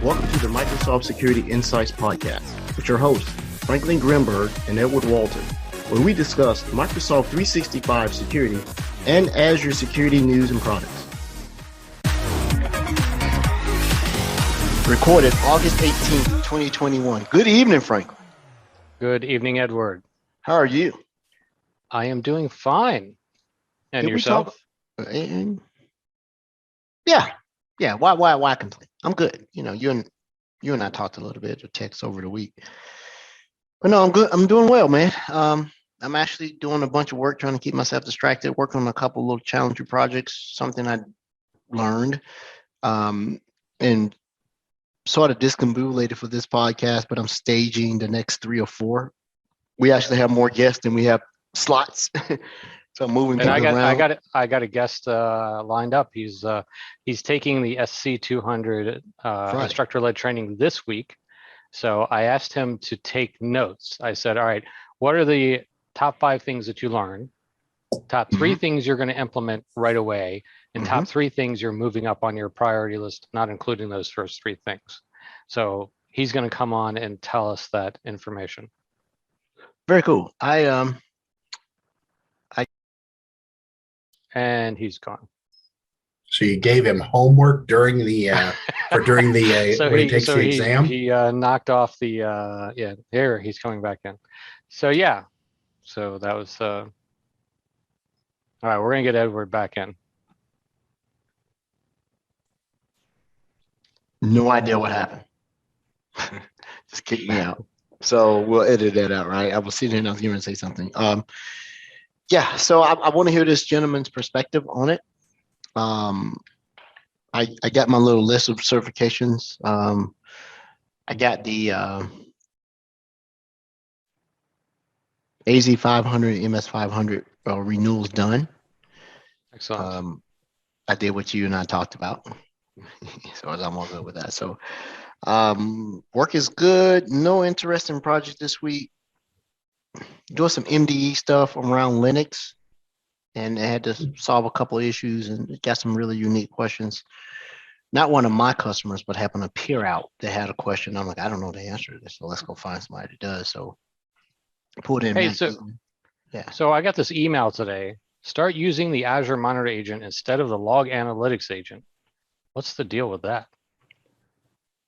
Welcome to the Microsoft Security Insights Podcast with your hosts, Franklin Grimberg and Edward Walton, where we discuss Microsoft 365 security and Azure security news and products. Recorded August 18th, 2021. Good evening, Franklin. Good evening, Edward. How are you? I am doing fine. And Did yourself? Yeah. Why complain? I'm good. You know, you and I talked a little bit or text over the week. But no, I'm good. I'm doing well, man. I'm actually doing a bunch of work trying to keep myself distracted, working on a couple little challenging projects, something I learned, and sort of discombobulated for this podcast, but I'm staging the next 3 or 4. We actually have more guests than we have slots. So I'm moving people around. I got a guest lined up. He's taking the SC200 instructor-led training this week. So I asked him to take notes. I said, all right, what are the top 5 things that you learned? Top 3 things you're going to implement right away, and top 3 things you're moving up on your priority list, not including those first 3 things. So he's going to come on and tell us that information. Very cool. And he's gone. So you gave him homework during the when he takes the exam? He knocked off the here he's coming back in. So that was all right. We're gonna get Edward back in. No idea what happened. Just kicked me out. So we'll edit that out, right? I was sitting here and I was going to say something. So I want to hear this gentleman's perspective on it. I got my little list of certifications. I got the AZ500, MS500 renewals done. Excellent. I did what you and I talked about. So I'm all good with that. So work is good. No interesting project this week. Doing some MDE stuff around Linux, and I had to solve a couple of issues and got some really unique questions. Not one of my customers, but happened to peer out that had a question. I'm like, I don't know the answer to this, so let's go find somebody that does. So I pulled in. Hey, so I got this email today. Start using the Azure Monitor Agent instead of the Log Analytics Agent. What's the deal with that?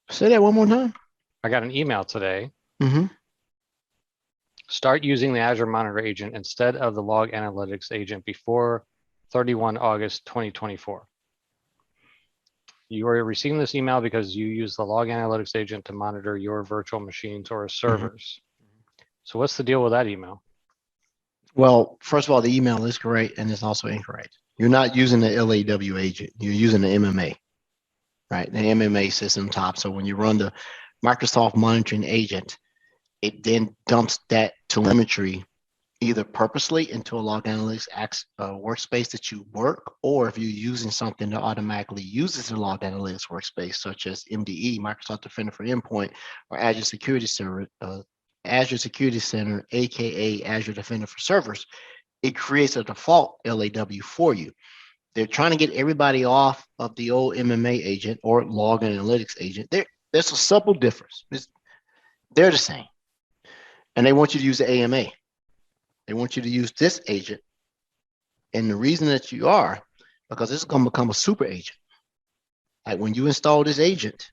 Say that one more time. I got an email today. Mm-hmm. Start using the Azure Monitor Agent instead of the Log Analytics Agent before 31 August 2024. You are receiving this email because you use the Log Analytics Agent to monitor your virtual machines or servers. So what's the deal with that email? Well, first of all, the email is correct and it's also incorrect. You're not using the LAW agent. You're using the MMA, right? The MMA system top. So when you run the Microsoft monitoring agent, it then dumps that telemetry either purposely into a log analytics workspace that you work, or if you're using something that automatically uses the log analytics workspace, such as MDE, Microsoft Defender for Endpoint, or Azure Security Center, aka Azure Defender for Servers, it creates a default LAW for you. They're trying to get everybody off of the old MMA agent or log analytics agent. There's a subtle difference. They're the same. And they want you to use the AMA. They want you to use this agent. And the reason that you are, because this is going to become a super agent. Like when you install this agent,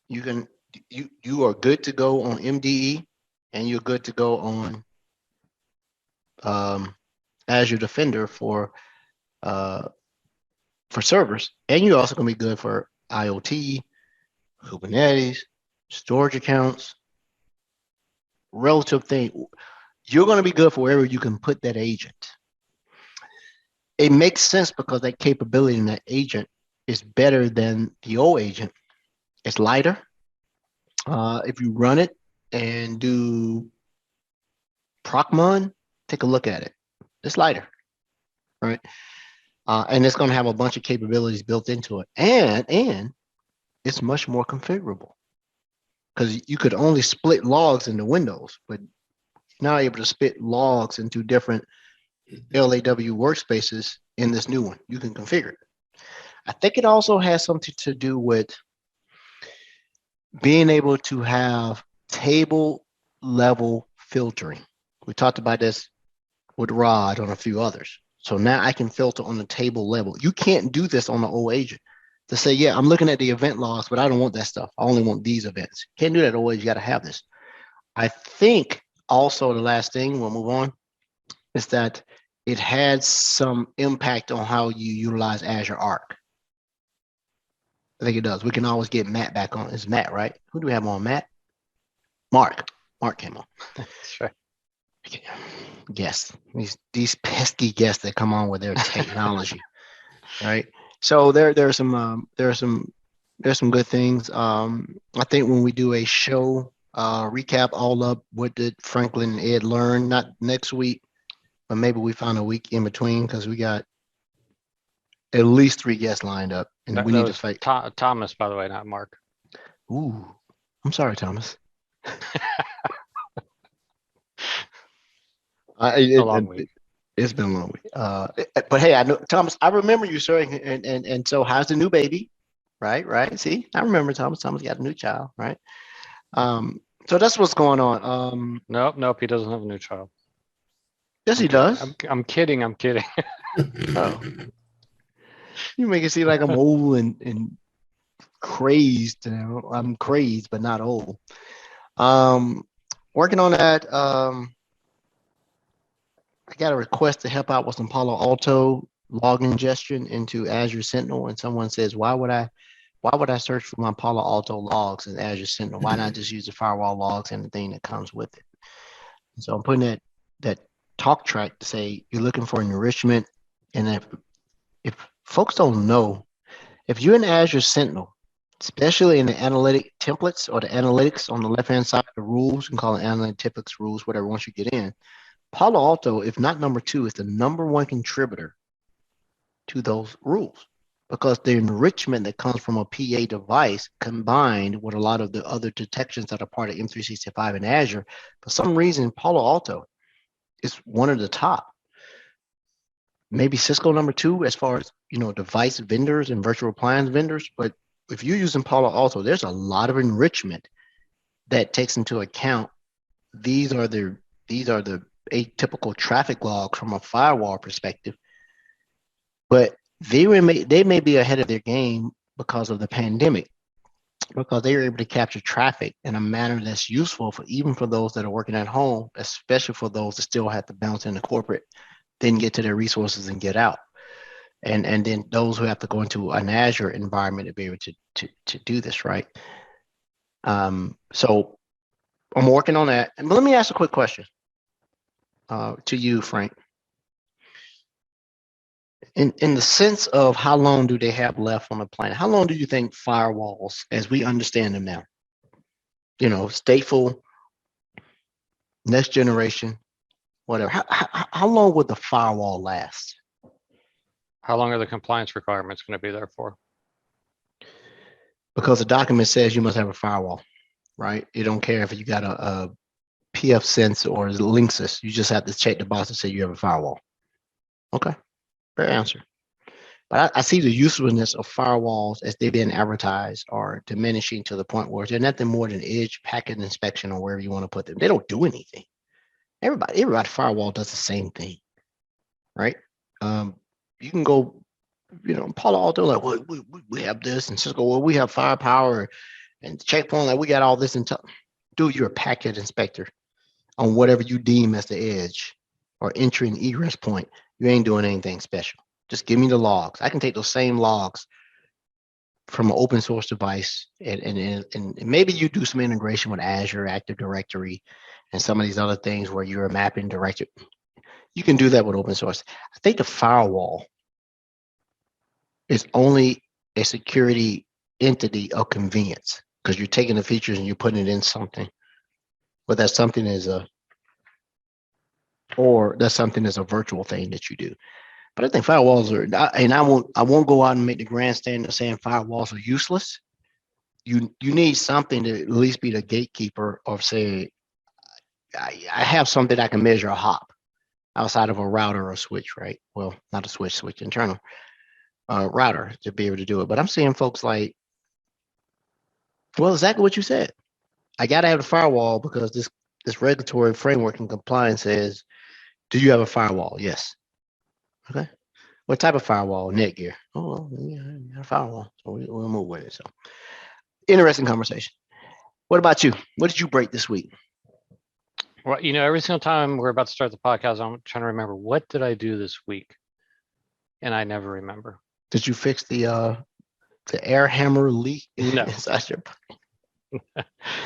you are good to go on MDE, and you're good to go on Azure Defender for servers. And you're also going to be good for IoT, Kubernetes, storage accounts, relative thing. You're going to be good for wherever you can put that agent. It makes sense because that capability in that agent is better than the old agent. It's lighter. If you run it and do Procmon, take a look at it. It's lighter, right? And it's going to have a bunch of capabilities built into it. And it's much more configurable. Because you could only split logs into windows, but you're now able to split logs into different LAW workspaces in this new one. You can configure it. I think it also has something to do with being able to have table level filtering. We talked about this with Rod on a few others. So now I can filter on the table level. You can't do this on the old agent to say, yeah, I'm looking at the event logs, but I don't want that stuff. I only want these events. Can't do that always. You got to have this. I think also the last thing, we'll move on, is that it had some impact on how you utilize Azure Arc. I think it does. We can always get Matt back on. It's Matt, right? Who do we have on? Matt? Mark. Mark came on. Sure. Guests. These pesky guests that come on with their technology, right? So there's some good things. I think when we do a show recap all up, what did Franklin and Ed learn? Not next week, but maybe we find a week in between because we got at least 3 guests lined up, and we need to fight. Thomas, by the way, not Mark. Ooh, I'm sorry, Thomas. It's a long week. It's been a long week. But hey, I know Thomas. I remember you, sir. And so, how's the new baby? Right. See, I remember Thomas. Thomas got a new child, right? So that's what's going on. Nope. He doesn't have a new child. Yes, he does. I'm kidding. Oh. You make it seem like I'm old and crazed. I'm crazed, but not old. Working on that. I got a request to help out with some Palo Alto log ingestion into Azure Sentinel, and someone says, why would I search for my Palo Alto logs in Azure Sentinel? Why not just use the firewall logs and the thing that comes with it? And so I'm putting that talk track to say you're looking for enrichment, and if folks don't know, if you're in Azure Sentinel, especially in the analytic templates or the analytics on the left-hand side of the rules, you can call it analytics rules, whatever, once you get in, Palo Alto, if not number 2, is the number 1 contributor to those rules because the enrichment that comes from a PA device combined with a lot of the other detections that are part of M365 and Azure, for some reason, Palo Alto is one of the top. Maybe Cisco number 2 as far as, device vendors and virtual appliance vendors. But if you're using Palo Alto, there's a lot of enrichment that takes into account these are the atypical traffic logs from a firewall perspective, but they may be ahead of their game because of the pandemic, because they were able to capture traffic in a manner that's useful even for those that are working at home, especially for those that still have to bounce into corporate, then get to their resources and get out. And then those who have to go into an Azure environment to be able to do this, right? So I'm working on that. But let me ask a quick question to you, Frank. In the sense of how long do they have left on the planet? How long do you think firewalls, as we understand them now, stateful, next generation, whatever, how long would the firewall last? How long are the compliance requirements going to be there for? Because the document says you must have a firewall, right? You don't care if you got a PF Sense or Linksys. You just have to check the box and say you have a firewall. Okay, fair answer. But I see the usefulness of firewalls as they've been advertised are diminishing to the point where they're nothing more than edge packet inspection or wherever you want to put them. They don't do anything. Everybody firewall does the same thing, right? You can go, Palo Alto, like, well, we have this, and Cisco, well, we have firepower, and Checkpoint, like, we got all this intel. Dude, you're a packet inspector on whatever you deem as the edge or entry and egress point. You ain't doing anything special. Just give me the logs. I can take those same logs from an open source device, and maybe you do some integration with Azure, Active Directory, and some of these other things where you're a mapping director. You can do that with open source. I think the firewall is only a security entity of convenience because you're taking the features and you're putting it in something. But that something is a virtual thing that you do. But I think firewalls are, and I won't go out and make the grandstand of saying firewalls are useless. You need something to at least be the gatekeeper of say, I have something I can measure a hop outside of a router or switch, right? Well, not a switch internal router to be able to do it. But I'm seeing folks like Well, exactly what you said. I got to have the firewall because this regulatory framework and compliance says, do you have a firewall? Yes. Okay. What type of firewall? Netgear. Oh, well, yeah, a firewall. So we'll move with it. So interesting conversation. What about you? What did you break this week? Well, every single time we're about to start the podcast, I'm trying to remember, what did I do this week? And I never remember. Did you fix the air hammer leak No. inside your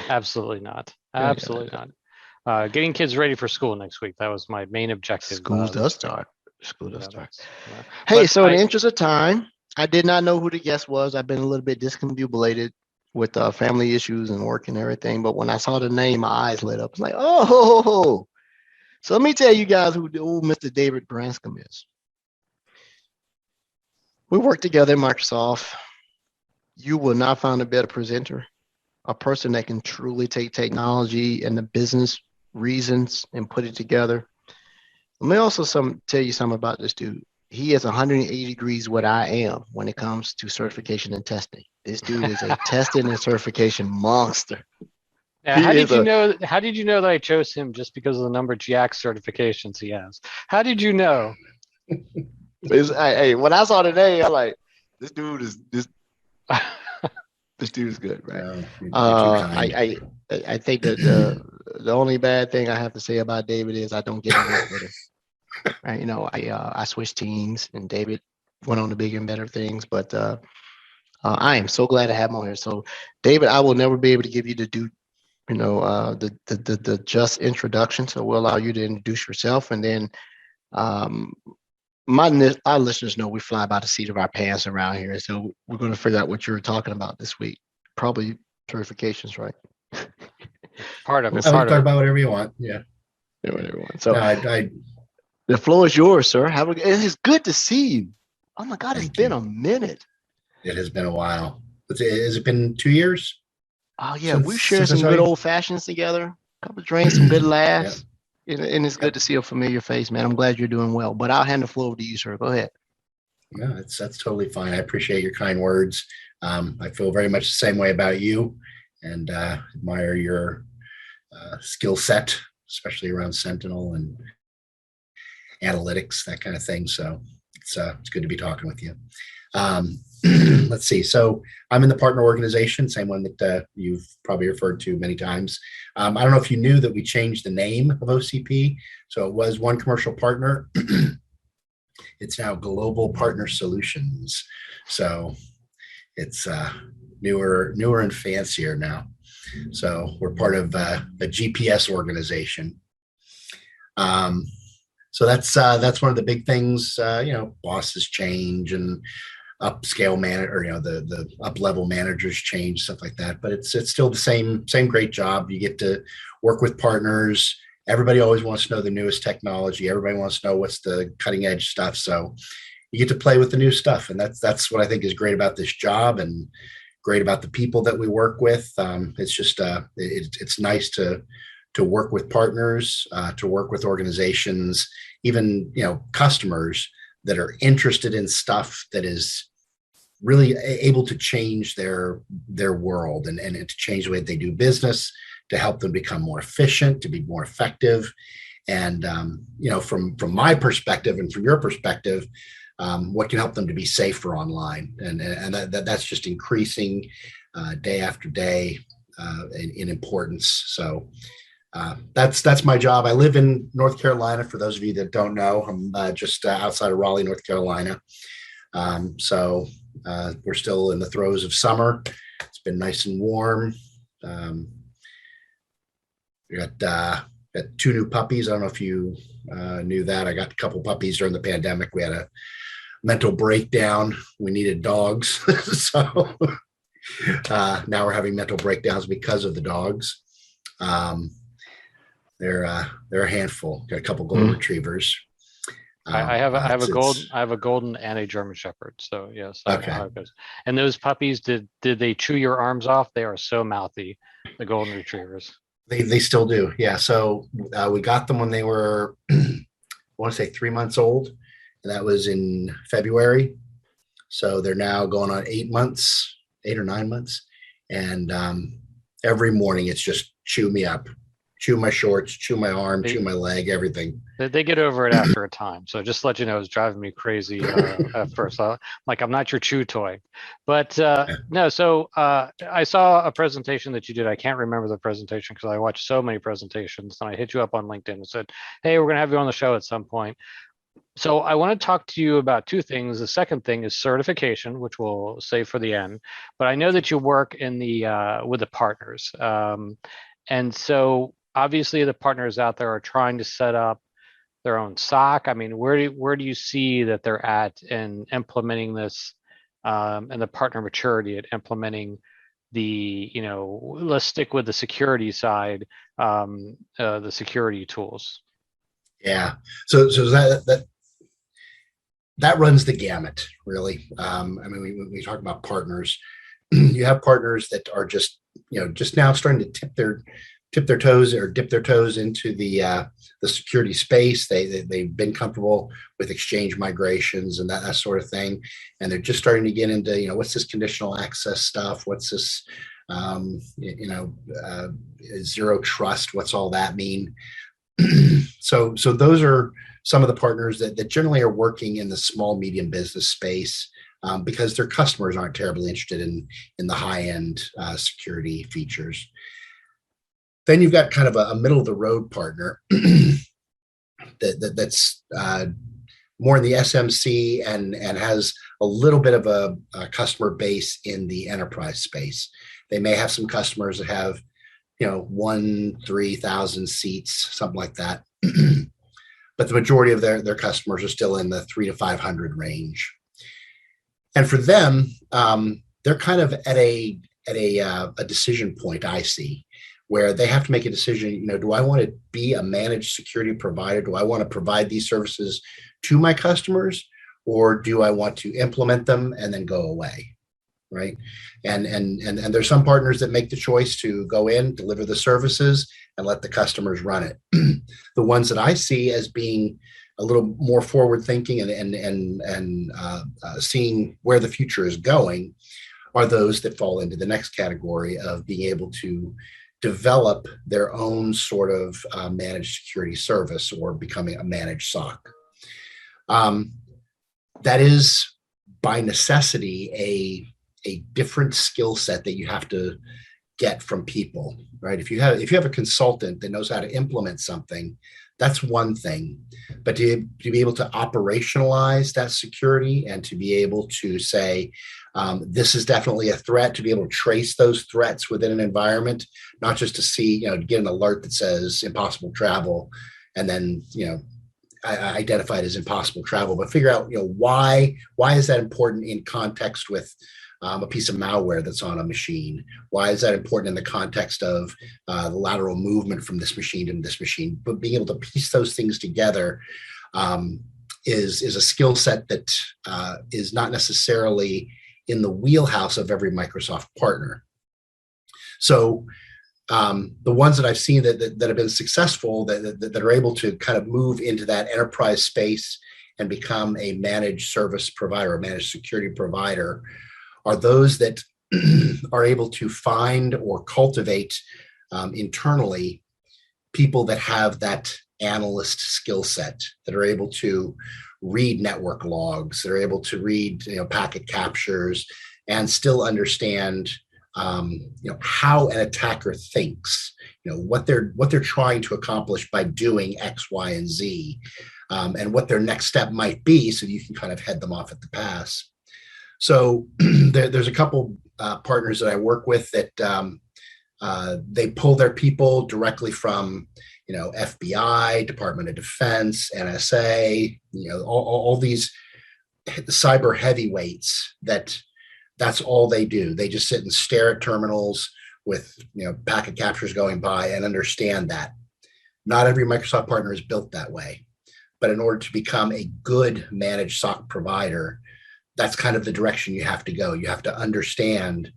Absolutely not. Absolutely not. Getting kids ready for school next week. That was my main objective. School does start. School does start. Hey, so in the interest of time, I did not know who the guest was. I've been a little bit discombobulated with family issues and work and everything. But when I saw the name, my eyes lit up. It's like, oh. So let me tell you guys who the old Mr. David Branscome is. We work together in Microsoft. You will not find a better presenter, a person that can truly take technology and the business reasons and put it together. Let me also tell you something about this dude. He is 180 degrees what I am when it comes to certification and testing. This dude is a testing and certification monster. Yeah, how did you know that I chose him just because of the number of GX certifications he has? How did you know? When I saw the name, I'm like, this dude is this dude is good, right? I think that the only bad thing I have to say about David is I don't get to work with him. Right? I switched teams, and David went on to bigger and better things. But I am so glad to have him on here. So, David, I will never be able to give you the just introduction. So we'll allow you to introduce yourself, and then our listeners know we fly by the seat of our pants around here. So we're going to figure out what you're talking about this week. Probably certifications, right? Part of it. Talk about whatever you want. Yeah. Whatever you want. So the floor is yours, sir. It's good to see you. Oh my God, it's been a minute. It has been a while. Has it been 2 years? Oh yeah, we shared some good old fashions together. A couple of drinks, some good laughs. Yeah. And it's good to see a familiar face, man. I'm glad you're doing well. But I'll hand the floor over to you, sir. Go ahead. No, that's totally fine. I appreciate your kind words. I feel very much the same way about you, and admire your skill set, especially around Sentinel and analytics, that kind of thing. So it's good to be talking with you. Let's see. So I'm in the partner organization, same one that you've probably referred to many times. I don't know if you knew that we changed the name of OCP. So it was One Commercial Partner. It's now Global Partner Solutions. So it's newer and fancier now. So we're part of a GPS organization. So that's one of the big things. Bosses change and upscale manager, the up level managers change, stuff like that. But it's still the same great job. You get to work with partners. Everybody always wants to know the newest technology. Everybody wants to know what's the cutting edge stuff. So you get to play with the new stuff, and that's what I think is great about this job and great about the people that we work with. It's just it's nice to work with partners, to work with organizations, even customers that are interested in stuff that is really able to change their world and to change the way they do business, to help them become more efficient, to be more effective. And from my perspective and from your perspective, what can help them to be safer online, and that's just increasing day after day in importance. So that's my job. I live in North Carolina. For those of you that don't know, I'm just outside of Raleigh, North Carolina. So we're still in the throes of summer. It's been nice and warm. We got 2 new puppies. I don't know if you knew that. I got a couple puppies during the pandemic. We had a mental breakdown. We needed dogs. So now we're having mental breakdowns because of the dogs. They're a handful. Got a couple golden retrievers. I have a golden and a German Shepherd. So yes. Okay. And those puppies, did they chew your arms off? They are so mouthy, the golden retrievers. They still do. Yeah. So we got them when they were, I want to say 3 months old, and that was in February. So they're now going on 8 or 9 months. And every morning it's just chew me up, chew my shorts, chew my arm, chew my leg, everything. They get over it after a time. So just to let you know, it's driving me crazy at first. I'm not your chew toy. But no, so I saw a presentation that you did. I can't remember the presentation because I watched so many presentations. And I hit you up on LinkedIn and said, hey, we're going to have you on the show at some point. So I want to talk to you about two things. The second thing is certification, which we'll save for the end. But I know that you work in the with the partners. And so obviously the partners out there are trying to set up their own SOC. I mean, where do you see that they're at in implementing this, and the partner maturity at implementing the, let's stick with the security side, the security tools? Yeah. So that runs the gamut, really. I mean, we talk about partners. You have partners that are just now starting to tip their toes or dip their toes into the security space. They've been comfortable with Exchange migrations and that sort of thing, and they're just starting to get into what's this conditional access stuff? What's this zero trust? What's all that mean? So those are some of the partners that generally are working in the small medium business space, because their customers aren't terribly interested in the high end security features. Then you've got kind of a middle of the road partner that's more in the SMC and has a little bit of a customer base in the enterprise space. They may have some customers that have 3,000 seats, something like that. But the majority of their customers are still in the 300 to 500 range. And for them, they're kind of at a decision point, I see, where they have to make a decision. Do I want to be a managed security provider? Do I want to provide these services to my customers, or do I want to implement them and then go away? Right. And there's some partners that make the choice to go in, deliver the services, and let the customers run it. The ones that I see as being a little more forward thinking and seeing where the future is going are those that fall into the next category of being able to develop their own sort of managed security service or becoming a managed SOC. That is by necessity a different skill set that you have to get from people, right? If you have a consultant that knows how to implement something, that's one thing. But to be able to operationalize that security and to be able to say, this is definitely a threat, to be able to trace those threats within an environment, not just to see, get an alert that says impossible travel, and then, identify it as impossible travel, but figure out, why is that important in context with a piece of malware that's on a machine? Why is that important in the context of the lateral movement from this machine to this machine? But being able to piece those things together is a skill set that is not necessarily in the wheelhouse of every Microsoft partner. So the ones that I've seen that have been successful, that are able to kind of move into that enterprise space and become a managed service provider, a managed security provider, are those that are able to find or cultivate internally people that have that analyst skill set, that are able to read network logs, that are able to read packet captures, and still understand how an attacker thinks, what they're trying to accomplish by doing X, Y, and Z, and what their next step might be, so you can kind of head them off at the pass. So there's a couple partners that I work with that they pull their people directly from FBI, Department of Defense, NSA, all these cyber heavyweights. That's all they do. They just sit and stare at terminals with packet captures going by and understand that. Not every Microsoft partner is built that way, but in order to become a good managed SOC provider, that's kind of the direction you have to go. You have to understand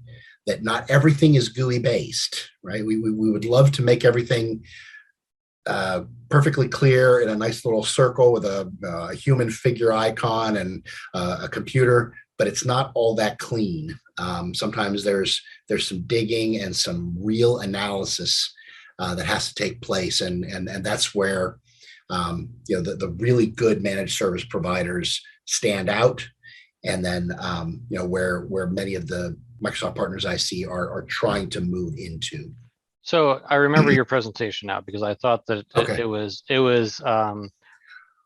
that not everything is GUI based, right? We would love to make everything perfectly clear in a nice little circle with a human figure icon and a computer, but it's not all that clean. Sometimes there's some digging and some real analysis that has to take place, and that's where the really good managed service providers stand out, and then where many of the Microsoft partners I see are trying to move into. So I remember your presentation now, because I thought that it was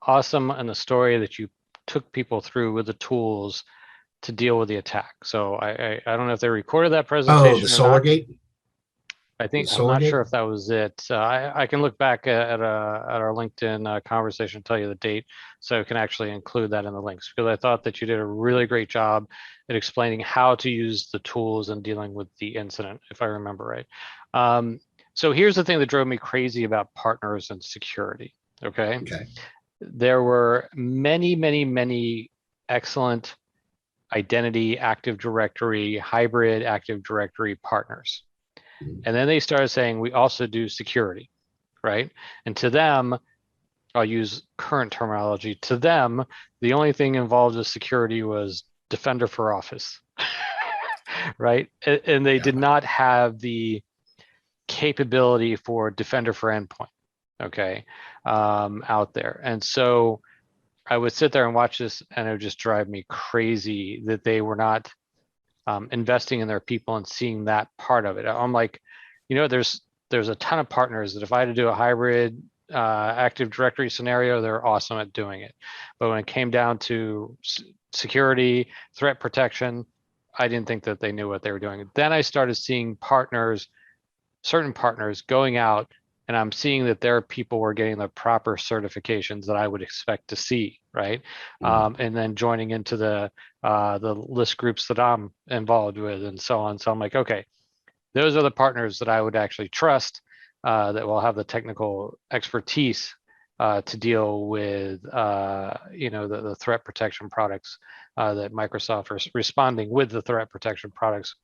awesome, and the story that you took people through with the tools to deal with the attack. So I don't know if they recorded that presentation. Oh, the SolarGate. I think I'm not sure if that was it. I can look back at our LinkedIn conversation and tell you the date, so I can actually include that in the links, because I thought that you did a really great job at explaining how to use the tools and dealing with the incident, if I remember right. So here's the thing that drove me crazy about partners and security. Okay. There were many excellent identity, Active Directory, hybrid Active Directory partners. And then they started saying, we also do security, right? And to them, I'll use current terminology, to them, the only thing involved with security was Defender for Office, right? And they did not have the capability for Defender for Endpoint, okay, out there. And so I would sit there and watch this, and it would just drive me crazy that they were not investing in their people and seeing that part of it. I'm like, there's a ton of partners that if I had to do a hybrid Active Directory scenario, they're awesome at doing it. But when it came down to security, threat protection, I didn't think that they knew what they were doing. Then I started seeing certain partners going out, and I'm seeing that their people were getting the proper certifications that I would expect to see, right? And then joining into the list groups that I'm involved with, and so on. So I'm like, okay, those are the partners that I would actually trust, that will have the technical expertise to deal with, the threat protection products that Microsoft is responding with, the threat protection products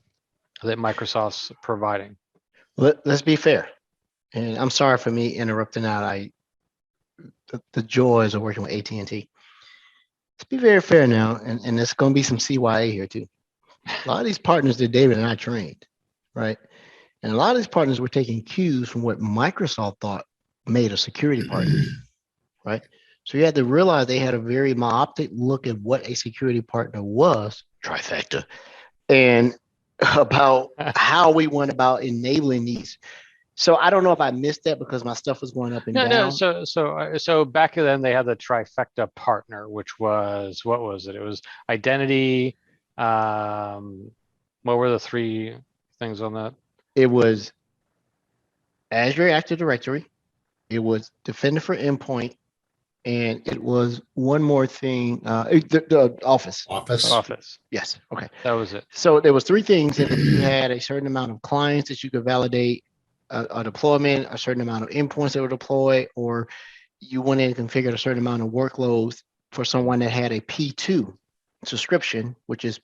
that Microsoft's providing. Let's be fair. And I'm sorry for me interrupting out. The joys of working with AT&T. Let's be very fair now, and there's going to be some CYA here too. A lot of these partners that David and I trained, right? And a lot of these partners were taking cues from what Microsoft thought made a security partner, right? So you had to realize they had a very myopic look at what a security partner was, trifecta, and about how we went about enabling these. So I don't know if I missed that because my stuff was going up and down. No. So back then they had the trifecta partner, which was, what was it? It was identity. What were the three things on that? It was Azure Active Directory. It was Defender for Endpoint, and it was one more thing. The Office. Office. Yes. Okay. That was it. So there was three things, and you had a certain amount of clients that you could validate a deployment, a certain amount of endpoints that were deployed, or you went in and configured a certain amount of workloads for someone that had a P2 subscription, which is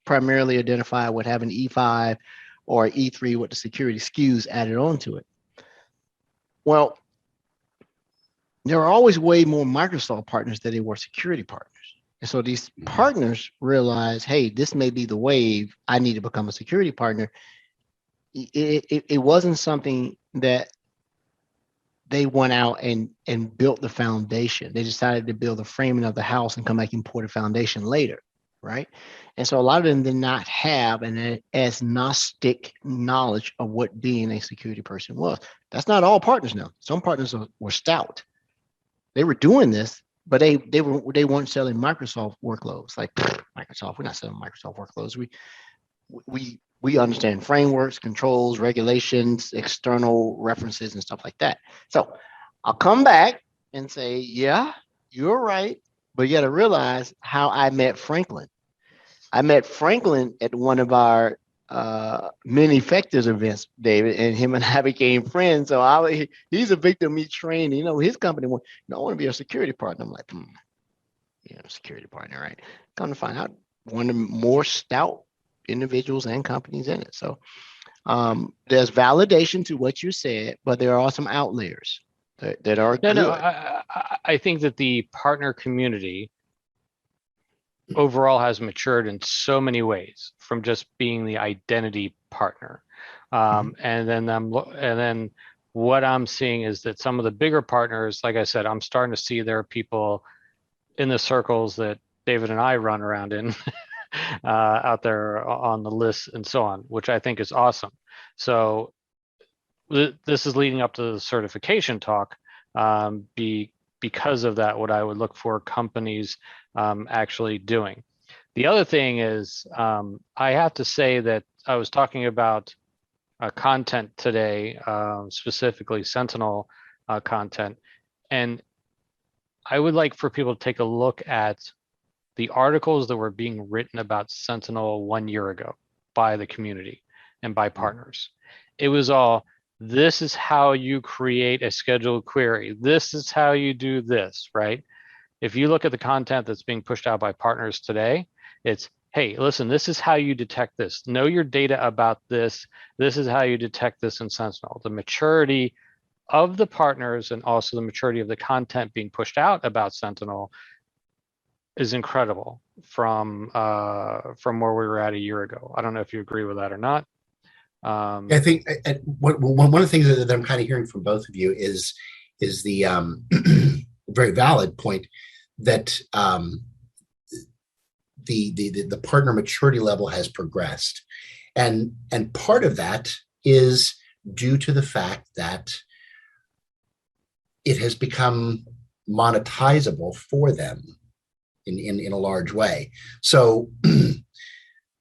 primarily identified with having E5 or E3 with the security SKUs added onto it. Well, there are always way more Microsoft partners than there were security partners. And so these partners realize, hey, this may be the wave. I need to become a security partner. It wasn't something that they went out and built the foundation. They decided to build the framing of the house and come back and pour the foundation later, right? And so a lot of them did not have an agnostic knowledge of what being a security person was. That's not all partners now. Some partners were stout. They were doing this, but they weren't selling Microsoft workloads. Like, Microsoft, we're not selling Microsoft workloads. We understand frameworks, controls, regulations, external references, and stuff like that. So I'll come back and say, yeah, you're right, but you got to realize how I met Franklin. I met Franklin at one of our mini Effectives events, David, and him and I became friends. So he's a victim of me training. His company went, I want to be a security partner. I'm like, security partner, right? Come to find out, one of the more stout individuals and companies in it. So there's validation to what you said, but there are some outliers that are good. I think that the partner community overall has matured in so many ways from just being the identity partner. And then what I'm seeing is that some of the bigger partners, like I said, I'm starting to see there are people in the circles that David and I run around in out there on the list and so on, which I think is awesome. So this is leading up to the certification talk. Because of that, what I would look for companies actually doing. The other thing is, I have to say that I was talking about content today, specifically Sentinel content, and I would like for people to take a look at the articles that were being written about Sentinel 1 year ago by the community and by partners. It was all, this is how you create a scheduled query. This is how you do this, right? If you look at the content that's being pushed out by partners today, it's, hey, listen, this is how you detect this. Know your data about this. This is how you detect this in Sentinel. The maturity of the partners and also the maturity of the content being pushed out about Sentinel is incredible from where we were at a year ago. I don't know if you agree with that or not. I think one of the things that I'm kind of hearing from both of you is the very valid point that the partner maturity level has progressed, and part of that is due to the fact that it has become monetizable for them in a large way. So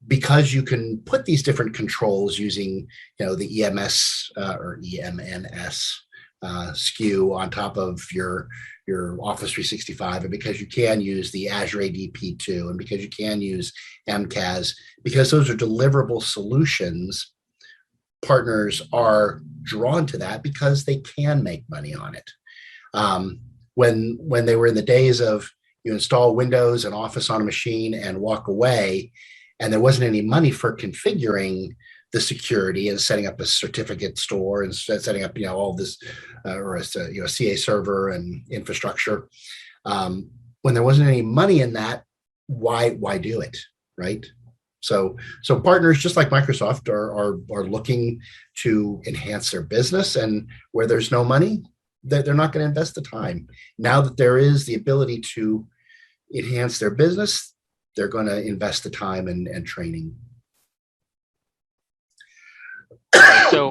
because you can put these different controls using, the EMS or EMNS SKU on top of your Office 365, and because you can use the Azure ADP2, and because you can use MCAS, because those are deliverable solutions, partners are drawn to that because they can make money on it. When they were in the days of you install Windows and Office on a machine and walk away, and there wasn't any money for configuring the security and setting up a certificate store and setting up, all this, or a CA server and infrastructure. When there wasn't any money in that, why do it, right? So partners, just like Microsoft, are looking to enhance their business, and where there's no money, they're not going to invest the time. Now that there is the ability to enhance their business, they're going to invest the time and training. So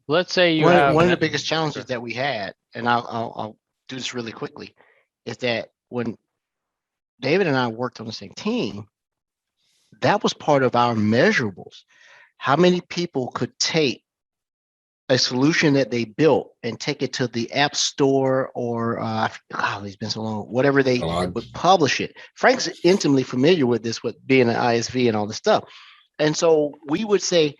let's say one of the biggest challenges that we had, and I'll do this really quickly, is that when David and I worked on the same team, that was part of our measurables. How many people could take a solution that they built and take it to the App Store or it's been so long, whatever they would publish it. Frank's intimately familiar with this, with being an ISV and all this stuff. And so we would say,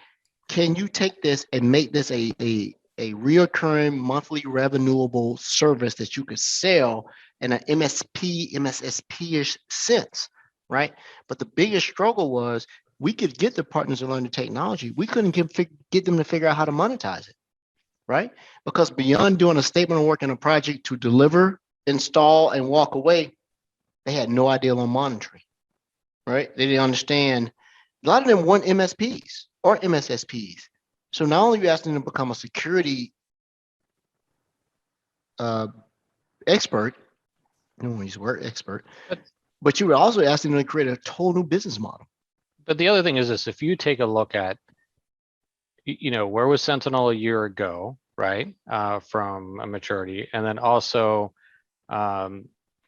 can you take this and make this a reoccurring monthly revenuable service that you could sell in an MSSP-ish sense, right? But the biggest struggle was we could get the partners to learn the technology. We couldn't get them to figure out how to monetize it, right? Because beyond doing a statement of work in a project to deliver, install, and walk away, they had no idea on monitoring, right? They didn't understand. A lot of them weren't MSPs or MSSPs. So not only are you asking them to become a security expert, I don't want to use the word expert, but you were also asking them to create a total new business model. But the other thing is this: if you take a look at, where was Sentinel a year ago, right? From a maturity, and then also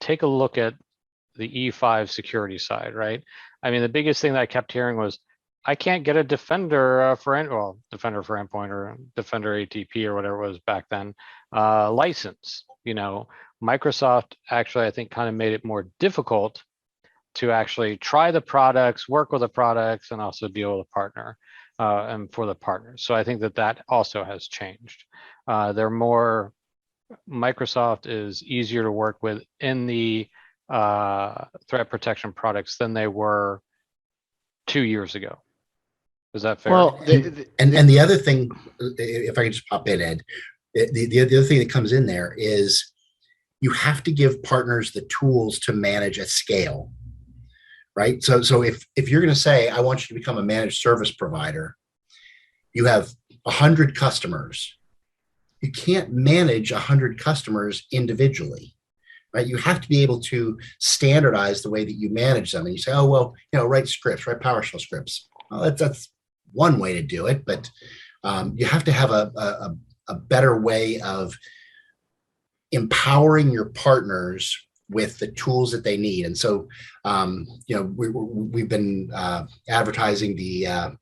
take a look at the E5 security side, right? I mean, the biggest thing that I kept hearing was, I can't get a Defender Defender for Endpoint or Defender ATP or whatever it was back then, license. Microsoft actually, I think, kind of made it more difficult to actually try the products, work with the products, and also deal with a partner and for the partners. So I think that also has changed. Microsoft is easier to work with in the threat protection products than they were 2 years ago. Is that fair? Well, and the other thing, if I can just pop in, Ed, the other thing that comes in there is you have to give partners the tools to manage at scale. right? So if you're going to say, I want you to become a managed service provider, you have 100 customers. You can't manage 100 customers individually, right? You have to be able to standardize the way that you manage them. And you say, oh, well, write scripts, write PowerShell scripts. Well, that's one way to do it, but you have to have a better way of empowering your partners with the tools that they need. And so, we've been advertising the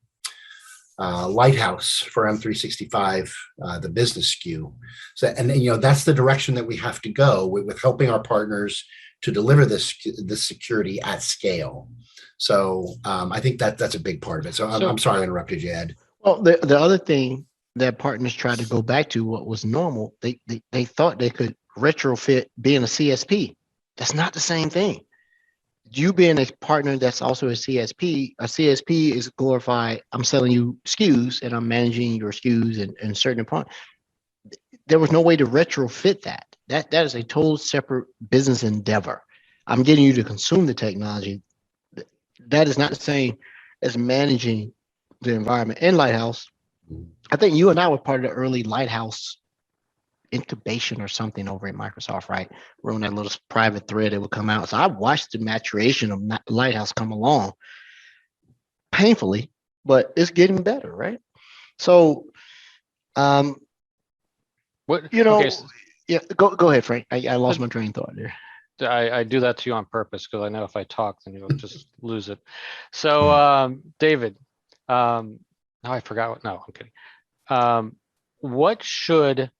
Lighthouse for M365, the business SKU. So, and that's the direction that we have to go with helping our partners to deliver this security at scale. So I think that's a big part of it. So I'm sorry I interrupted you, Ed. Well, the other thing that partners tried to go back to what was normal, they thought they could retrofit being a CSP. That's not the same thing. You being a partner that's also a CSP is glorified. I'm selling you SKUs and I'm managing your SKUs and certain parts. There was no way to retrofit that. That is a total separate business endeavor. I'm getting you to consume the technology. That is not the same as managing the environment. In Lighthouse, I think you and I were part of the early Lighthouse incubation or something over at Microsoft, right? We're on that little private thread that would come out. So I watched the maturation of Lighthouse come along painfully, but it's getting better, right? So, yeah, go ahead, Frank. I lost my train of thought there. I do that to you on purpose because I know if I talk, then you'll just lose it. So, David, now I forgot what. No, I'm kidding. What should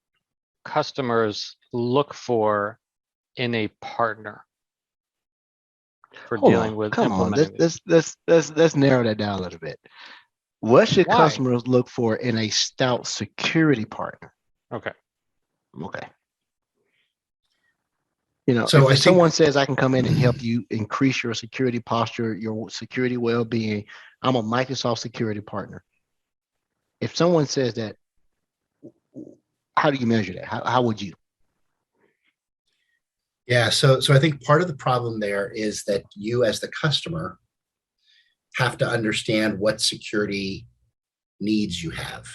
customers look for in a partner for dealing with implementing this? Let's narrow that down a little bit. What should customers look for in a stout security partner? Okay. So if someone says I can come in and help you increase your security posture, your security well-being, I'm a Microsoft security partner. If someone says that, how do you measure that? How would you? Yeah, so I think part of the problem there is that you as the customer have to understand what security needs you have,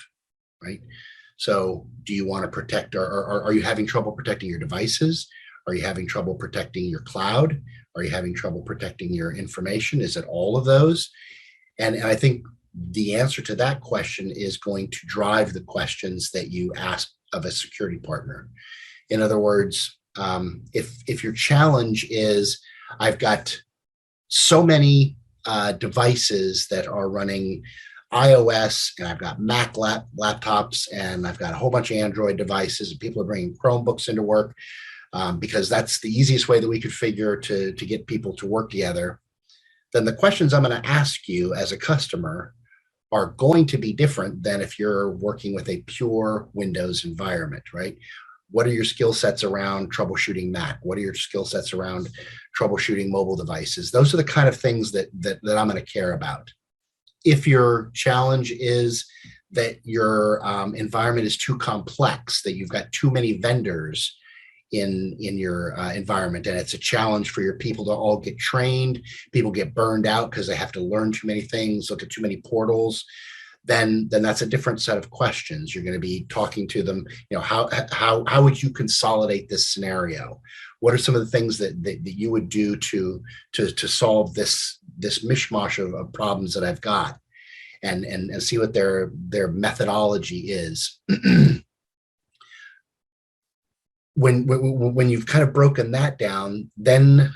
right? So do you want to protect, or are you having trouble protecting your devices? Are you having trouble protecting your cloud? Are you having trouble protecting your information? Is it all of those? And I think the answer to that question is going to drive the questions that you ask of a security partner. In other words, if your challenge is, I've got so many devices that are running iOS, and I've got Mac laptops, and I've got a whole bunch of Android devices, and people are bringing Chromebooks into work because that's the easiest way that we could figure to get people to work together, then the questions I'm going to ask you as a customer are going to be different than if you're working with a pure Windows environment, right? What are your skill sets around troubleshooting Mac? What are your skill sets around troubleshooting mobile devices? Those are the kind of things that I'm going to care about. If your challenge is that your environment is too complex, that you've got too many vendors in your environment, and it's a challenge for your people to all get trained, people get burned out because they have to learn too many things, look at too many portals, then that's a different set of questions. You're going to be talking to them, how would you consolidate this scenario? What are some of the things that you would do to solve this mishmash of problems that I've got, and see what their methodology is. When you've kind of broken that down, then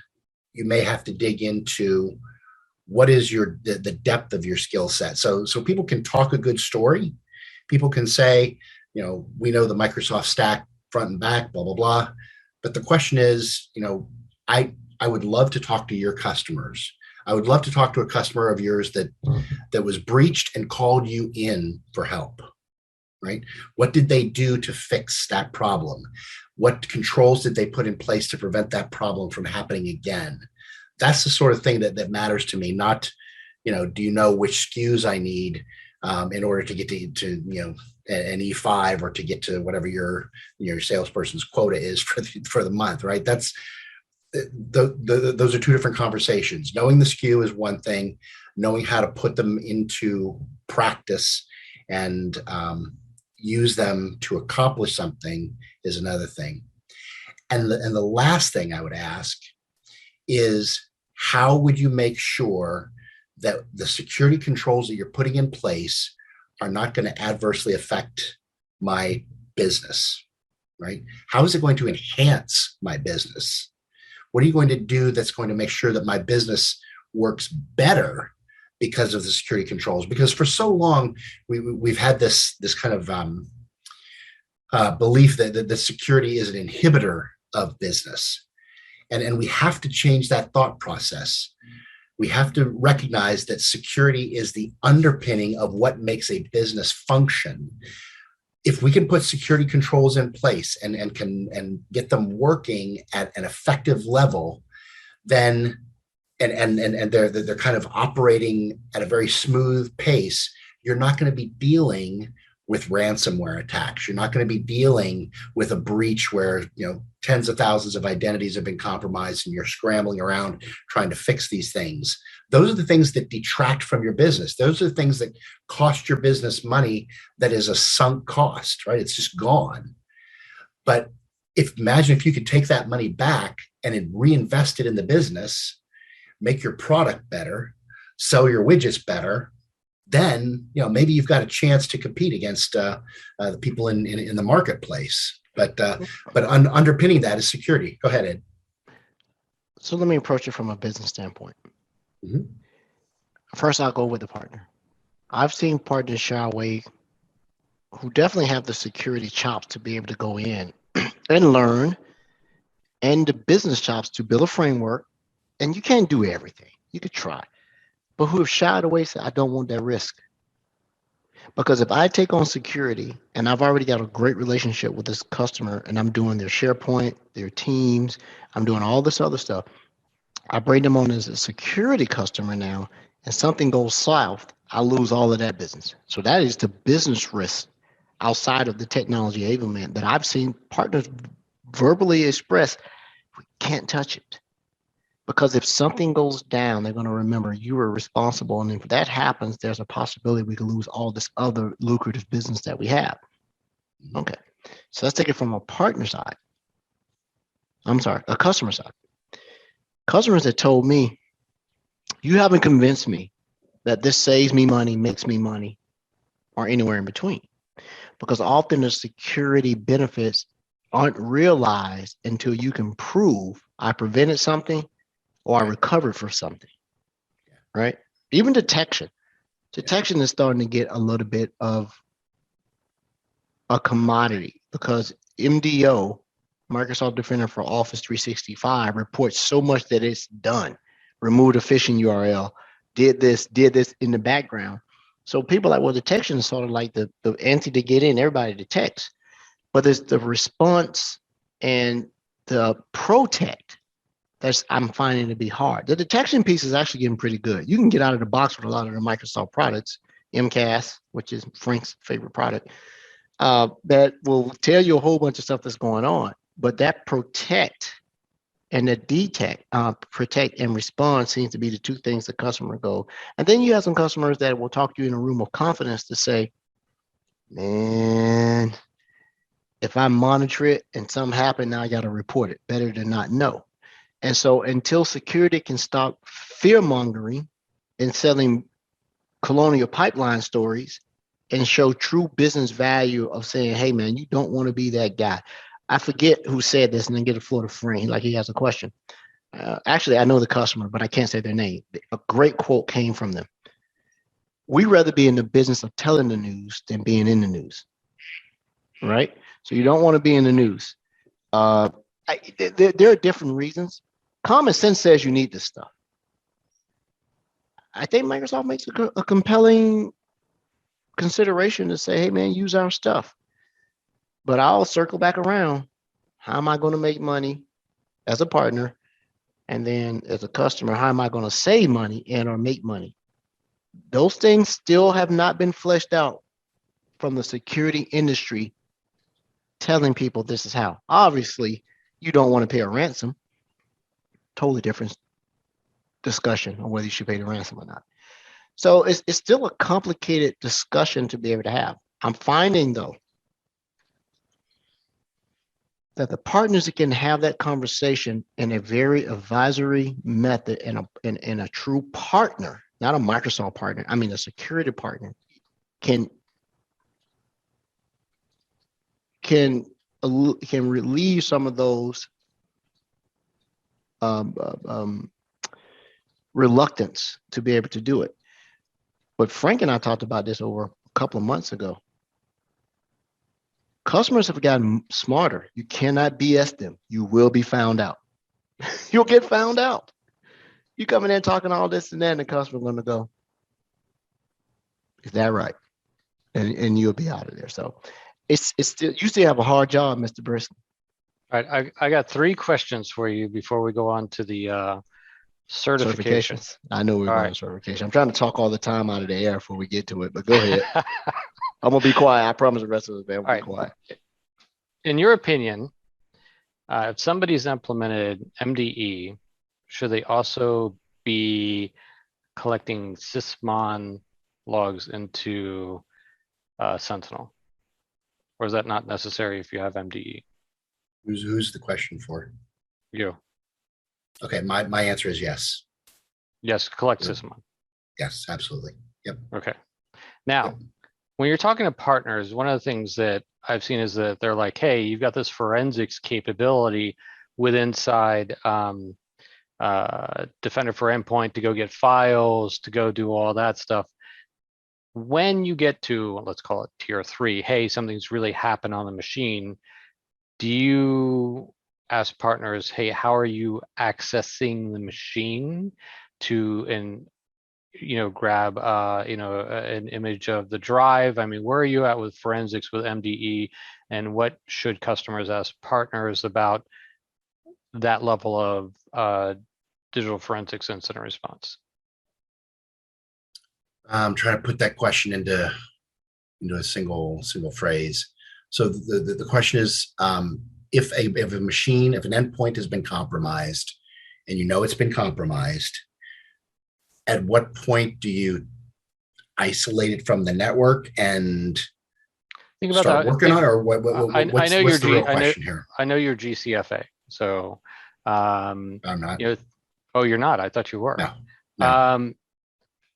you may have to dig into what is the depth of your skill set. So people can talk a good story. People can say, we know the Microsoft stack front and back, blah, blah, blah. But the question is, I would love to talk to your customers. I would love to talk to a customer of yours that was breached and called you in for help, right? What did they do to fix that problem? What controls did they put in place to prevent that problem from happening again? That's the sort of thing that matters to me. Not, do you know which SKUs I need in order to get to an E5 or to get to whatever your salesperson's quota is for the month, right? those are two different conversations. Knowing the SKU is one thing. Knowing how to put them into practice and use them to accomplish something is another thing. And the last thing I would ask is, how would you make sure that the security controls that you're putting in place are not going to adversely affect my business, right? How is it going to enhance my business? What are you going to do that's going to make sure that my business works better because of the security controls? Because for so long, we've had this kind of belief that the security is an inhibitor of business. And we have to change that thought process. We have to recognize that security is the underpinning of what makes a business function. If we can put security controls in place and get them working at an effective level, then and they're kind of operating at a very smooth pace, you're not going to be dealing with ransomware attacks. You're not going to be dealing with a breach where tens of thousands of identities have been compromised and you're scrambling around trying to fix these things. Those are the things that detract from your business. Those are the things that cost your business money that is a sunk cost, right? It's just gone. But imagine if you could take that money back and reinvest it in the business, make your product better, sell your widgets better, then maybe you've got a chance to compete against the people in the marketplace. But underpinning that is security. Go ahead, Ed. So let me approach it from a business standpoint. Mm-hmm. First, I'll go with the partner. I've seen partners shy away who definitely have the security chops to be able to go in and learn, and the business chops to build a framework. And you can't do everything. You could try. But who have shied away, said, I don't want that risk. Because if I take on security and I've already got a great relationship with this customer and I'm doing their SharePoint, their Teams, I'm doing all this other stuff, I bring them on as a security customer now, and something goes south, I lose all of that business. So that is the business risk outside of the technology enablement that I've seen partners verbally express, we can't touch it. Because if something goes down, they're going to remember you were responsible. And if that happens, there's a possibility we could lose all this other lucrative business that we have. Okay. So let's take it from a partner side. A customer side. Customers that told me, you haven't convinced me that this saves me money, makes me money, or anywhere in between. Because often the security benefits aren't realized until you can prove I prevented something or I recovered for something, right? Even detection. Detection is starting to get a little bit of a commodity because MDO, Microsoft Defender for Office 365, reports so much that it's done. Removed a phishing URL, did this in the background. So people are like, well, detection is sort of like the ante to get in, everybody detects. But there's the response and the protect I'm finding to be hard. The detection piece is actually getting pretty good. You can get out of the box with a lot of the Microsoft products, MCAS, which is Frank's favorite product, that will tell you a whole bunch of stuff that's going on. But that protect and the detect, protect and respond seems to be the two things the customer go. And then you have some customers that will talk to you in a room of confidence to say, man, if I monitor it and something happened, now I got to report it. Better than not know. And so until security can stop fear mongering and selling colonial pipeline stories and show true business value of saying, hey, man, you don't want to be that guy. I forget who said this and then get the floor to Frank, like he has a question. Actually, I know the customer, but I can't say their name. A great quote came from them. We'd rather be in the business of telling the news than being in the news, right? So you don't want to be in the news. There are different reasons. Common sense says you need this stuff. I think Microsoft makes a compelling consideration to say, hey, man, use our stuff. But I'll circle back around. How am I going to make money as a partner? And then as a customer, how am I going to save money and or make money? Those things still have not been fleshed out from the security industry telling people this is how. Obviously, you don't want to pay a ransom. totally different discussion on whether you should pay the ransom or not. So it's still a complicated discussion to be able to have. I'm finding though that the partners that can have that conversation in a very advisory method and a true partner, not a Microsoft partner, I mean a security partner, can relieve some of those reluctance to be able to do it. But Frank and I talked about this over a couple of months ago. Customers have gotten smarter. You cannot BS them. You will be found out. You'll get found out. You come in there talking all this and that, and the customer's going to go, is that right? And you'll be out of there. So it's still, you still have a hard job, Mr. Branscome. All right, I got 3 questions for you before we go on to the certifications. I know we're going to certification. I'm trying to talk all the time out of the air before we get to it, but go ahead. I'm going to be quiet. I promise the rest of us, man, we'll be quiet. In your opinion, if somebody's implemented MDE, should they also be collecting sysmon logs into Sentinel? Or is that not necessary if you have MDE? Who's the question for? You. Okay, my answer is yes. Yes, collect sysmon. Yes, absolutely. Yep. Okay. Now, when you're talking to partners, one of the things that I've seen is that they're like, hey, you've got this forensics capability with inside Defender for Endpoint to go get files, to go do all that stuff. When you get to, let's call it tier 3, hey, something's really happened on the machine, do you ask partners, hey, how are you accessing the machine to grab an image of the drive? I mean, where are you at with forensics with MDE, and what should customers ask partners about that level of digital forensics incident response? I'm trying to put that question into a single phrase. So the question is, if an endpoint has been compromised, and you know it's been compromised, at what point do you isolate it from the network and start working on it, or what's the real question here? I know you're GCFA, so I'm not. Oh, you're not? I thought you were. No.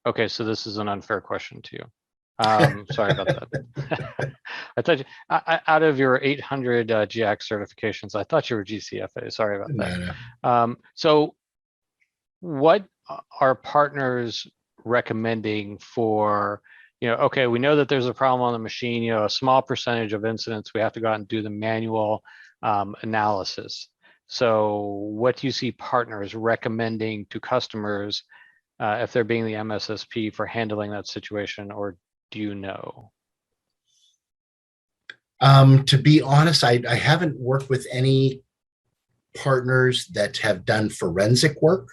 Okay, so this is an unfair question to you. Sorry about that. I thought out of your 800 GX certifications, I thought you were GCFA. Sorry about that. No. So what are partners recommending for, okay, we know that there's a problem on the machine, a small percentage of incidents, we have to go out and do the manual analysis. So what do you see partners recommending to customers if they're being the MSSP for handling that situation, or do you know? To be honest, I haven't worked with any partners that have done forensic work.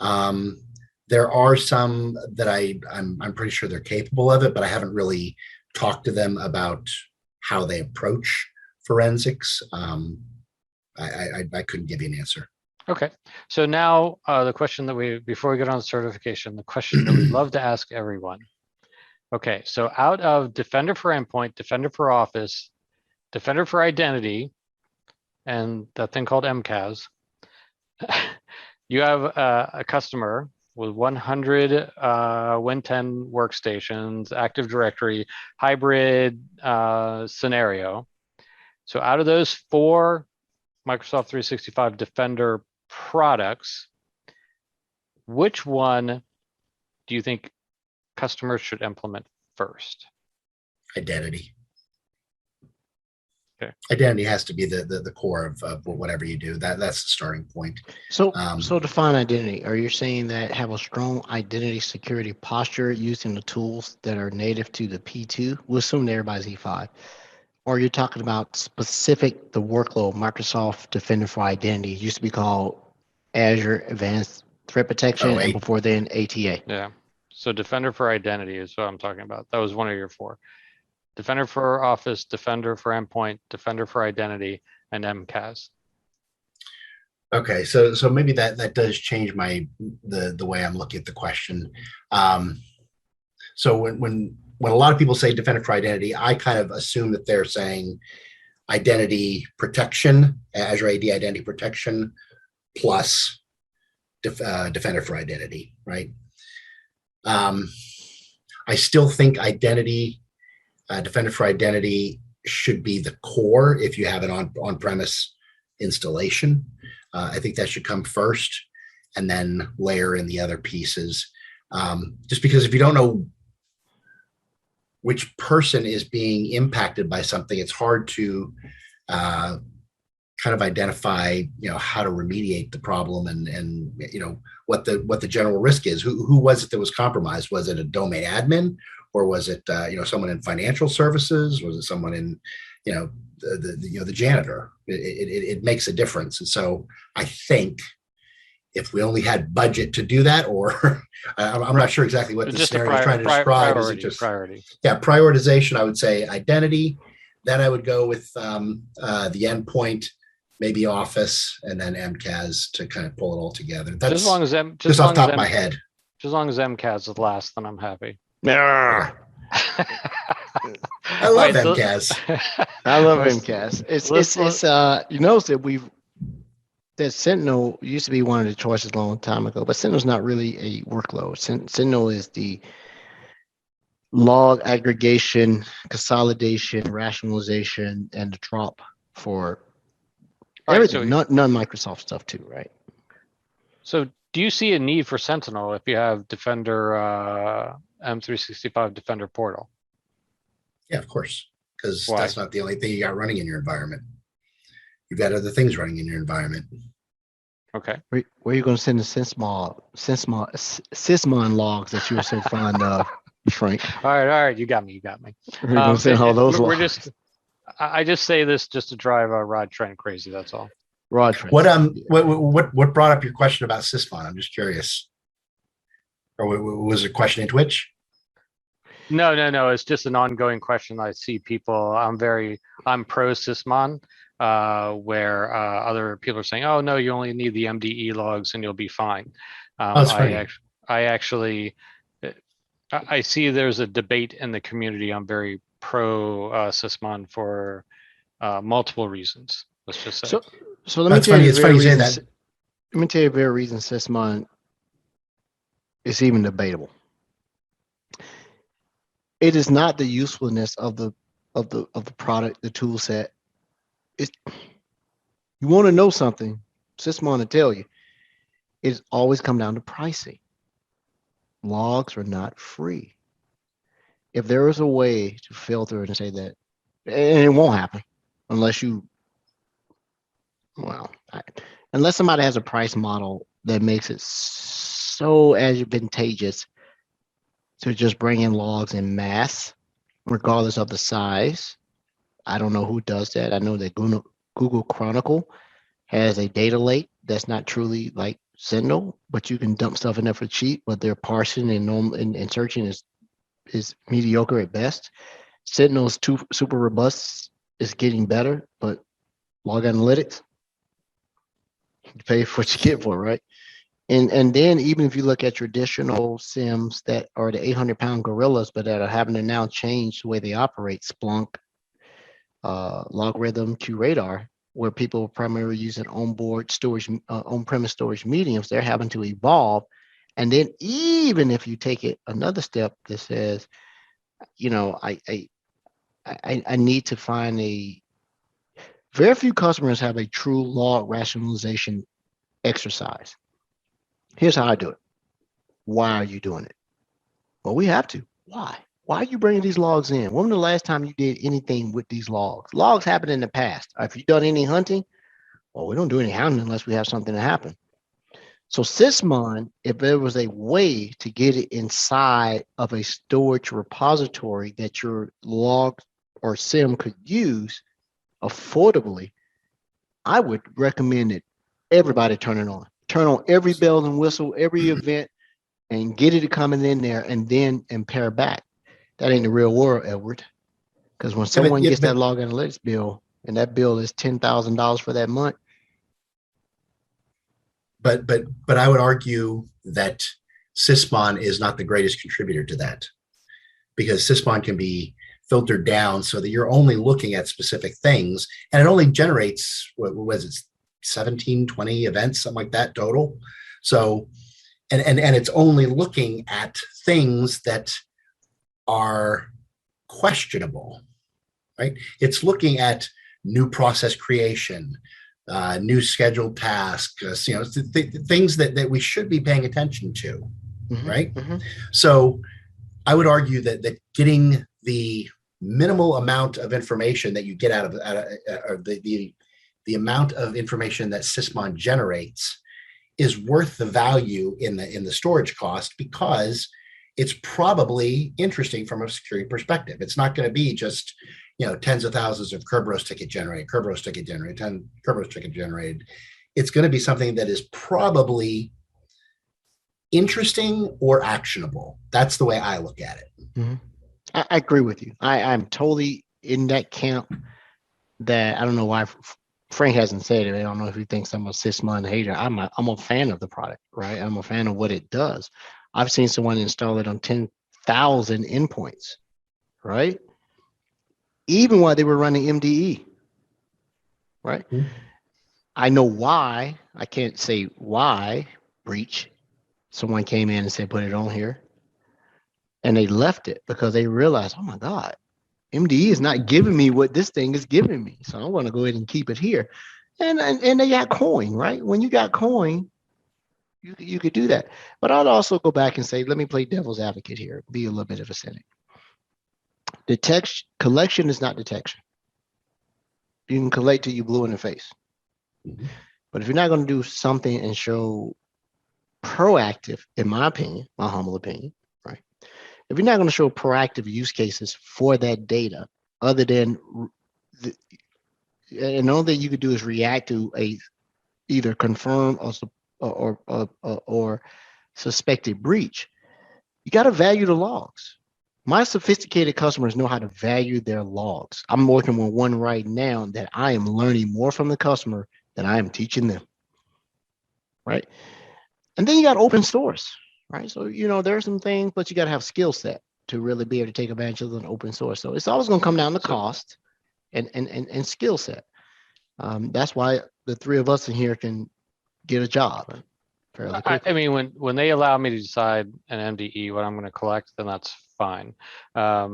There are some that I'm pretty sure they're capable of it, but I haven't really talked to them about how they approach forensics. I couldn't give you an answer. Okay, so now the question that before we get on certification, the question that we'd love to ask everyone. Okay, so out of Defender for Endpoint, Defender for Office, Defender for Identity, and that thing called MCAS, you have a customer with 100 Win10 workstations, Active Directory, hybrid scenario. So out of those 4 Microsoft 365 Defender products, which one do you think customers should implement first? Identity. Okay. Identity has to be the core of whatever you do. That's the starting point. So define identity. Are you saying that have a strong identity security posture using the tools that are native to the P2? We'll assume that everybody's E5. Or you're talking about specific the workload, Microsoft Defender for Identity. It used to be called Azure Advanced Threat Protection, and before then ATA. Yeah. So Defender for Identity is what I'm talking about. That was one of your 4. Defender for Office, Defender for Endpoint, Defender for Identity, and MCAS. Okay, so maybe that does change the way I'm looking at the question. So when a lot of people say defender for identity, I kind of assume that they're saying identity protection, Azure AD identity protection plus defender for identity, right? I still think identity, defender for identity should be the core if you have an on-premise installation. I think that should come first and then layer in the other pieces. Just because if you don't know which person is being impacted by something, it's hard to kind of identify, how to remediate the problem and what the general risk is. Who was it that was compromised? Was it a domain admin, or was it someone in financial services? Was it someone in the janitor? It makes a difference. And so I think if we only had budget to do that, or I'm not sure exactly what the scenario is trying to describe. Is it just priority? Yeah, prioritization. I would say identity. Then I would go with the endpoint, maybe Office, and then MCAS to kind of pull it all together. That's just as long as just off the top of my head. Just as long as MCAS is last, then I'm happy. I love MCAS. I love MCAS. It's you notice that Sentinel used to be one of the choices a long time ago, but Sentinel's not really a workload. Sentinel is the log aggregation, consolidation, rationalization, and the drop for everything. None Microsoft stuff too, right? So do you see a need for Sentinel if you have Defender M365 Defender Portal? Yeah, of course, because that's not the only thing you got running in your environment. You've got other things running in your environment. Okay. Where are you going to send the Sysmon logs that you were so fond of, Frank? All right. You got me. We're going to send all those logs. I just say this just to drive Rod Trent crazy. That's all. Rod Trent. What brought up your question about Sysmon? I'm just curious. Or was it a question in Twitch? No. It's just an ongoing question. I see people. I'm pro Sysmon. Where other people are saying, "Oh no, you only need the MDE logs and you'll be fine." I see there's a debate in the community. I'm very pro Sysmon for multiple reasons. Let's just say. So let me tell you. It's funny you say that. Let me tell you the very reason Sysmon is even debatable. It is not the usefulness of the product, the tool set. You want to know something, Sysmon will tell you. It's always come down to pricing. Logs are not free. If there is a way to filter and say that, and it won't happen unless unless somebody has a price model that makes it so advantageous to just bring in logs in mass, regardless of the size. I don't know who does that. I know that Google Chronicle has a data lake that's not truly like Sentinel, but you can dump stuff in there for cheap, but their parsing and searching is mediocre at best. Sentinel is super robust. It's getting better, but log analytics, you pay for what you get for, right? And then even if you look at traditional SIMs that are the 800-pound gorillas, but that are having to now change the way they operate, Splunk, Logarithm, QRadar, where people are primarily using on-board storage, on-premise storage mediums, they're having to evolve. And then even if you take it another step that says, I need to find very few customers have a true log rationalization exercise. Here's how I do it. Why are you doing it? Well, we have to. Why? Why are you bringing these logs in? When was the last time you did anything with these logs? Logs happen in the past. If you've done any hunting, well, we don't do any hunting unless we have something to happen. So Sysmon, if there was a way to get it inside of a storage repository that your log or SIM could use affordably, I would recommend that everybody turn it on. Turn on every bell and whistle, every event, and get it coming in there and then pair back. That ain't the real world, Edward. Because when someone gets that log analytics bill and that bill is $10,000 for that month, but I would argue that Sysmon is not the greatest contributor to that, because Sysmon can be filtered down so that you're only looking at specific things, and it only generates, what was it, 17, 20 events, something like that total. So, and it's only looking at things that are questionable, right? It's looking at new process creation, new scheduled tasks, things that we should be paying attention to, right? So I would argue that getting the minimal amount of information that you get out of the amount of information that Sysmon generates is worth the value in the storage cost, because it's probably interesting from a security perspective. It's not going to be just, tens of thousands of Kerberos ticket generated, 10 Kerberos ticket generated. It's going to be something that is probably interesting or actionable. That's the way I look at it. I agree with you. I'm totally in that camp. That I don't know why Frank hasn't said it. I don't know if he thinks I'm a Sysmon hater. I'm a fan of the product, right? I'm a fan of what it does. I've seen someone install it on 10,000 endpoints, right? Even while they were running MDE, right? I know why. I can't say why breach. Someone came in and said, put it on here. And they left it because they realized, oh my God, MDE is not giving me what this thing is giving me. So I'm going to go ahead and keep it here. And they got coin, right? When you got coin, you could do that. But I'd also go back and say, let me play devil's advocate here, be a little bit of a cynic. Collection is not detection. You can collect till you blue in the face. But if you're not going to do something and show proactive, in my opinion, my humble opinion, right? If you're not going to show proactive use cases for that data, other than and all that you could do is react to a either confirmed or suspected breach, you got to value the logs. My sophisticated customers know how to value their logs. I'm working with one right now that I am learning more from the customer than I am teaching them, right? And then you got open source, right? So, there are some things, but you got to have skill set to really be able to take advantage of an open source. So it's always going to come down to cost and skill set. That's why the three of us in here can get a job fairly quickly. I mean, when they allow me to decide an MDE what I'm going to collect, then that's fine. Yeah,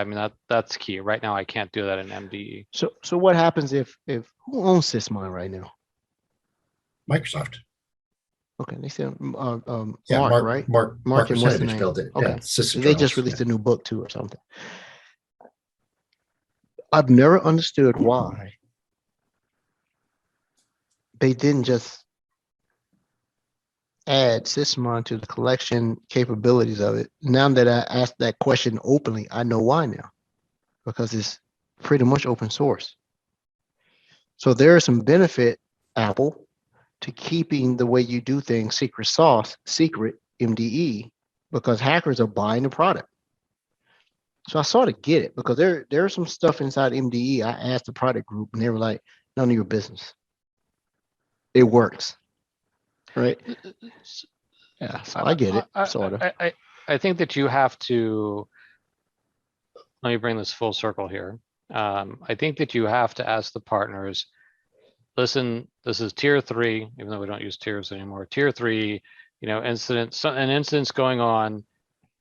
I mean that's key. Right now, I can't do that in MDE. So what happens if who owns Sysmon right now? Microsoft. Okay, they said Mark, right? Mark and what's the name? built it. Okay, yeah, they just released a new book too or something. I've never understood why they didn't just add Sysmon to the collection capabilities of it. Now that I asked that question openly, I know why now, because it's pretty much open source. So there is some benefit, Apple, to keeping the way you do things secret MDE, because hackers are buying the product. So I sort of get it, because there's some stuff inside MDE. I asked the product group and they were like, none of your business. It works. Right? Yeah, so I get it, sort of. I think that you have to, let me bring this full circle here. I think that you have to ask the partners, listen, this is tier 3, even though we don't use tiers anymore. Tier 3, an incident's going on.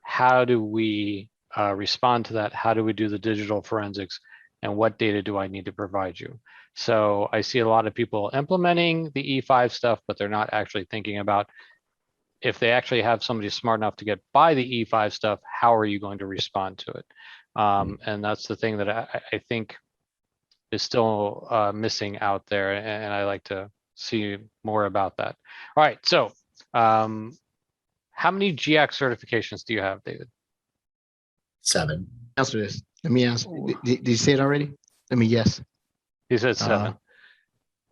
How do we respond to that? How do we do the digital forensics? And what data do I need to provide you? So I see a lot of people implementing the E5 stuff, but they're not actually thinking about, if they actually have somebody smart enough to get by the E5 stuff, how are you going to respond to it? And that's the thing that I think is still missing out there, and I like to see more about that. All right, so how many GX certifications do you have, David? 7. Answer this. Let me ask. Did you say it already? Let me guess. He said 7.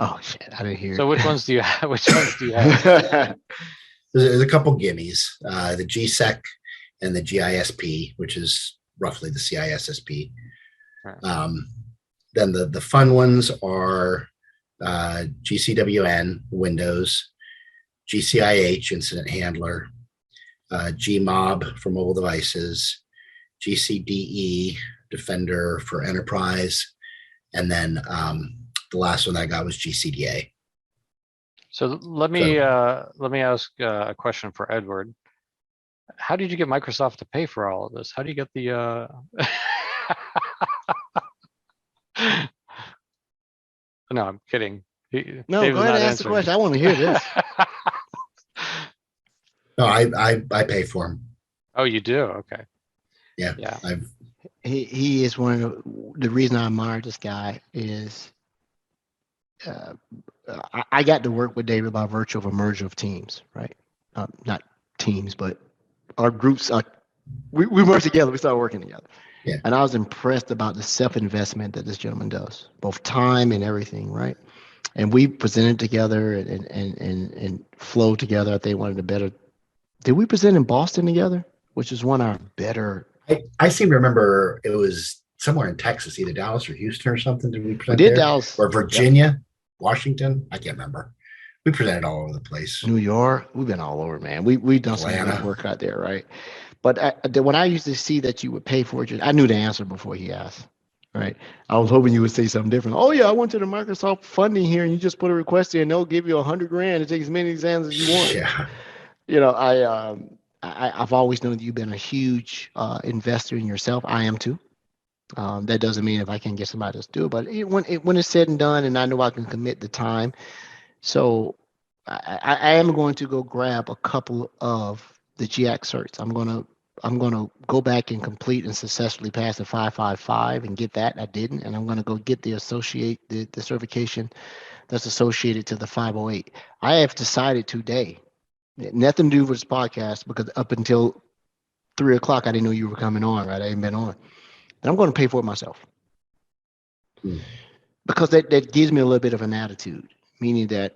Oh shit! I didn't hear. So which ones do you have? Which ones do you have? There's a couple gimmies: the GSEC and the GISP, which is roughly the CISSP. Right. Then the fun ones are GCWN, Windows, GCIH, Incident Handler, Gmob for mobile devices, GCDE, Defender for enterprise, and then the last one I got was GCDA. So let me ask a question for Edward. How did you get Microsoft to pay for all of this? How do you get the? No, I'm kidding. No, go ahead and ask the question. I want to hear this. No, I pay for him. Oh, you do? Okay. Yeah. He is one of the reason I admire this guy is I got to work with David by virtue of a merger of teams, right? Not teams, but our groups. We worked together. We started working together. Yeah. And I was impressed about the self-investment that this gentleman does, both time and everything, right? And we presented together and flowed together. I think one of the better. Did we present in Boston together? Which is one of our better. I seem to remember it was somewhere in Texas, either Dallas or Houston or something. Did we present We did there? Dallas or Virginia, Washington? I can't remember. We presented all over the place. New York. We've been all over, man. We've done some good work out there, right? But when I used to see that you would pay for it, I knew the answer before he asked, right? I was hoping you would say something different. Oh yeah, I went to the Microsoft funding here, and you just put a request in, and they'll give you $100,000 to take as many exams as you want. Yeah. You know, I've always known that you've been a huge investor in yourself. I am too. That doesn't mean if I can get somebody else to do it, but when it's said and done, and I know I can commit the time, so I am going to go grab a couple of the GX certs. I'm gonna go back and complete and successfully pass the 555 and get that. I didn't, and I'm gonna go get the certification that's associated to the 508. I have decided today, nothing to do with this podcast, because up until 3:00 I didn't know you were coming on, right? I ain't been on. And I'm going to pay for it myself. Because that gives me a little bit of an attitude, meaning that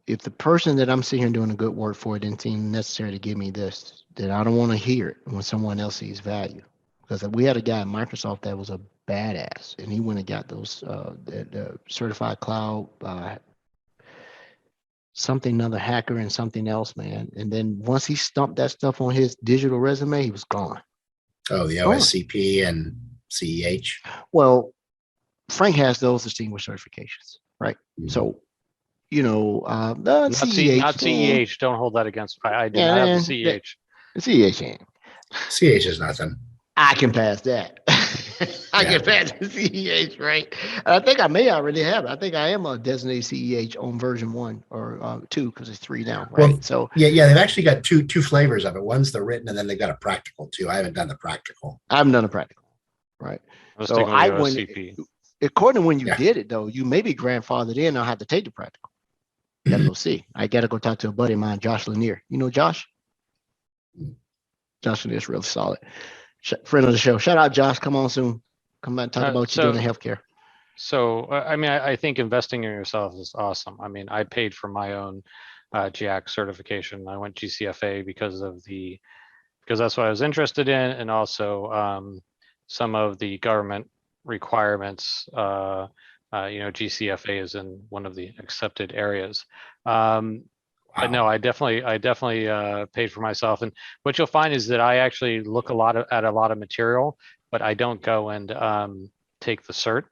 if the person that I'm sitting here doing a good work for didn't seem necessary to give me this, then I don't want to hear it when someone else sees value. Because we had a guy at Microsoft that was a badass, and he went and got those the certified cloud something, another hacker and something else, man. And then once he stumped that stuff on his digital resume, he was gone. Oh, the OSCP and CEH. Well, Frank has those distinguished certifications, right? Mm-hmm. So, you know, not CEH. Not CEH. Don't hold that against me. I do not have the CEH. CEH ain't. CEH is nothing. I can pass that. I can pass the CEH, right? I think I may already have it. I think I am a designated CEH on version 1 or 2, because it's 3 now, right? Well, so yeah, they've actually got two flavors of it. One's the written, and then they've got a practical too. I haven't done the practical. I haven't done a practical, right? So I went. According to when you did it, though, you may be grandfathered in. I'll have to take the practical. Gotta go see. I gotta go talk to a buddy of mine, Josh Lanier. You know Josh? Josh Lanier's really solid. Friend of the show. Shout out, Josh. Come on soon. Come back and talk about you doing the healthcare. So, I mean, I think investing in yourself is awesome. I mean, I paid for my own GIAC certification. I went GCFA because that's what I was interested in, and also some of the government requirements. GCFA is in one of the accepted areas. But no, I definitely paid for myself. And what you'll find is that I actually look at a lot of material, but I don't go and take the cert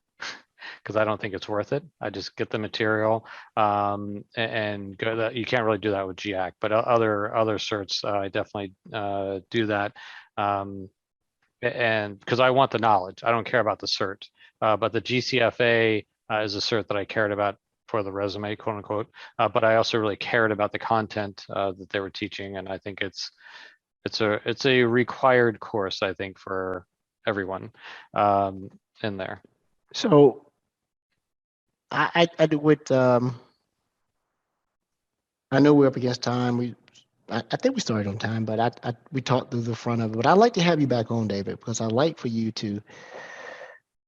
because I don't think it's worth it. I just get the material and go. You can't really do that with GIAC, but other certs, I definitely do that. And because I want the knowledge, I don't care about the cert. But the GCFA is a cert that I cared about for the resume, quote unquote. But I also really cared about the content that they were teaching, and I think it's a required course, I think, for everyone in there. So I do with I know we're up against time. I think we started on time, but we talked through the front of it. But I'd like to have you back on, David, because I'd like for you to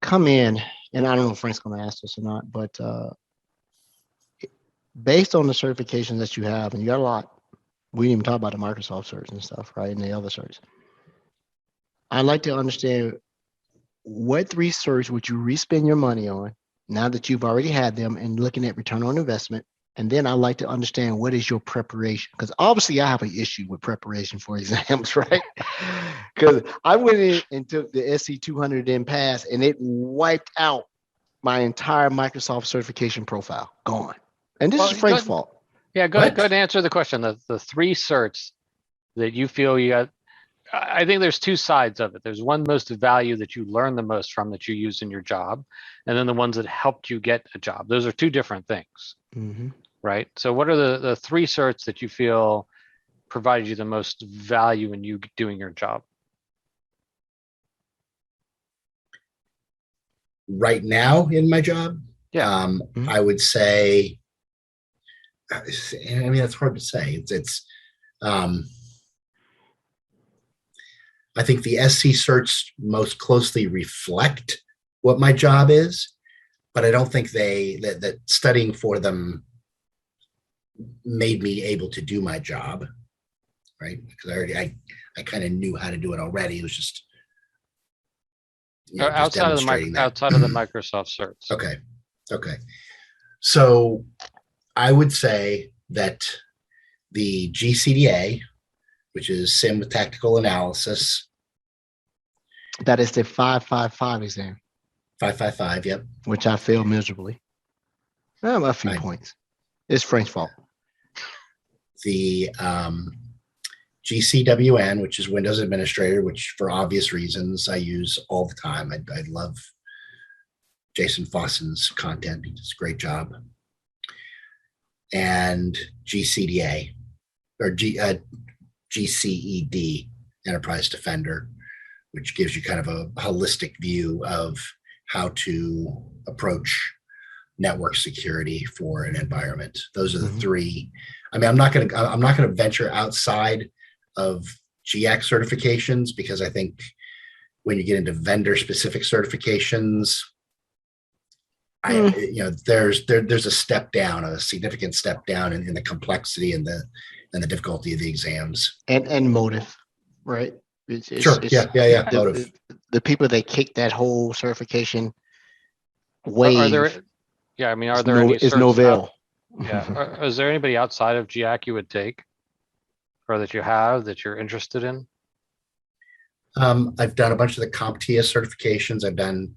come in, and I don't know if Frank's going to ask this or not, but based on the certifications that you have, and you got a lot, we didn't even talk about the Microsoft certs and stuff, right, and the other certs. I'd like to understand what 3 certs would you re-spend your money on now that you've already had them and looking at return on investment. And then I like to understand what is your preparation, because obviously I have an issue with preparation for exams, right? Because I went in and took the SC200 in pass, and it wiped out my entire Microsoft certification profile. Gone. And this is Frank's fault. Yeah, go ahead and answer the question. The 3 certs that you feel you got. I think there's 2 sides of it. There's one most value that you learn the most from that you use in your job, and then the ones that helped you get a job. Those are 2 different things, right? So what are the 3 certs that you feel provided you the most value in you doing your job? Right now in my job, I would say, I mean, that's hard to say. I think the SC certs most closely reflect what my job is, but I don't think that studying for them made me able to do my job, right? Because I kind of knew how to do it already. It was just outside of the Microsoft certs. Okay. So I would say that the GCDA, which is Sim with Tactical Analysis. That is the 555 exam. 555, yep. Which I failed miserably. A few points. It's Frank's fault. The GCWN, which is Windows Administrator, which for obvious reasons I use all the time. I love Jason Fossen's content. He does a great job. And GCDA, or GCED, Enterprise Defender, which gives you kind of a holistic view of how to approach network security for an environment. Those are the 3. I mean, I'm not going to venture outside of GX certifications, because I think when you get into vendor specific certifications, there's a step down, a significant step down in the complexity and the difficulty of the exams and motive, right? Sure. Yeah. Motive. The people that kick that whole certification wave. Are there any? It's Novell. Is there anybody outside of GIAC you would take, or that you have that you're interested in? I've done a bunch of the CompTIA certifications. I've done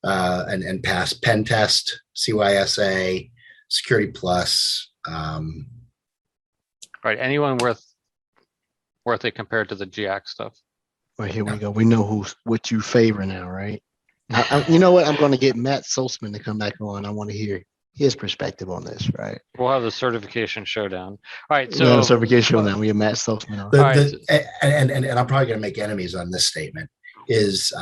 and passed Pen Test, CYSA, Security Plus. Right. Anyone worth it compared to the GIAC stuff? Well, here we go. We know what you favor now, right? You know what? I'm going to get Matt Solzman to come back on. I want to hear his perspective on this, right? We'll have the certification showdown. All right. So certification showdown. We have Matt Solzman on. And I'm probably going to make enemies on this statement. Is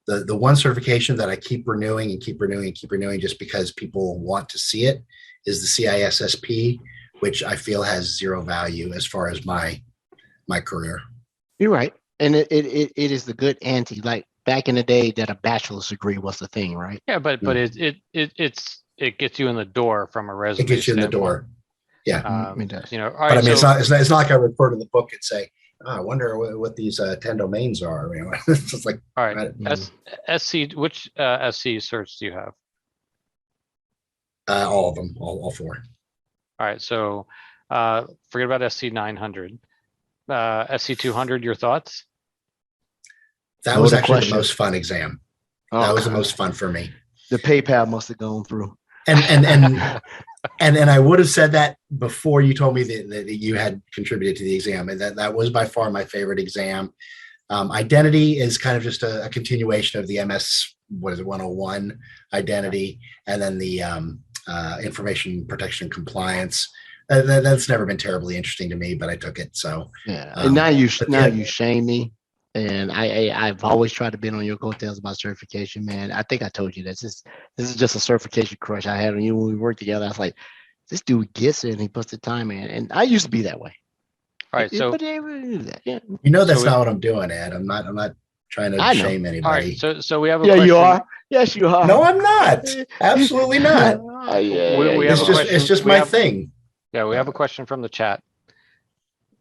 the one certification that I keep renewing just because people want to see it is the CISSP, which I feel has 0 value as far as my career. You're right. And it is the good ante, like back in the day that a bachelor's degree was the thing, right? Yeah, but it gets you in the door from a resume. It gets you in the door. Yeah. It does. But I mean, it's not like I refer to the book and say, I wonder what these 10 domains are. It's just like, all right. SC, which SC certs do you have? All of them, all 4. All right. So forget about SC 900. SC 200, your thoughts? That was actually the most fun exam. That was the most fun for me. The PayPal must have gone through. And I would have said that before you told me that you had contributed to the exam, and that was by far my favorite exam. Identity is kind of just a continuation of the MS 101 identity, and then the information protection compliance. That's never been terribly interesting to me, but I took it. So and now you shame me. And I've always tried to bend on your coattails about certification, man. I think I told you this. This is just a certification crush I had on you when we worked together. I was like, this dude gets it and he puts the time in. And I used to be that way. All right. So that's not what I'm doing, Ed. I'm not trying to shame anybody. All right. So we have a question. You are. Yes, you are. No, I'm not. Absolutely not. It's just my thing. Yeah, we have a question from the chat.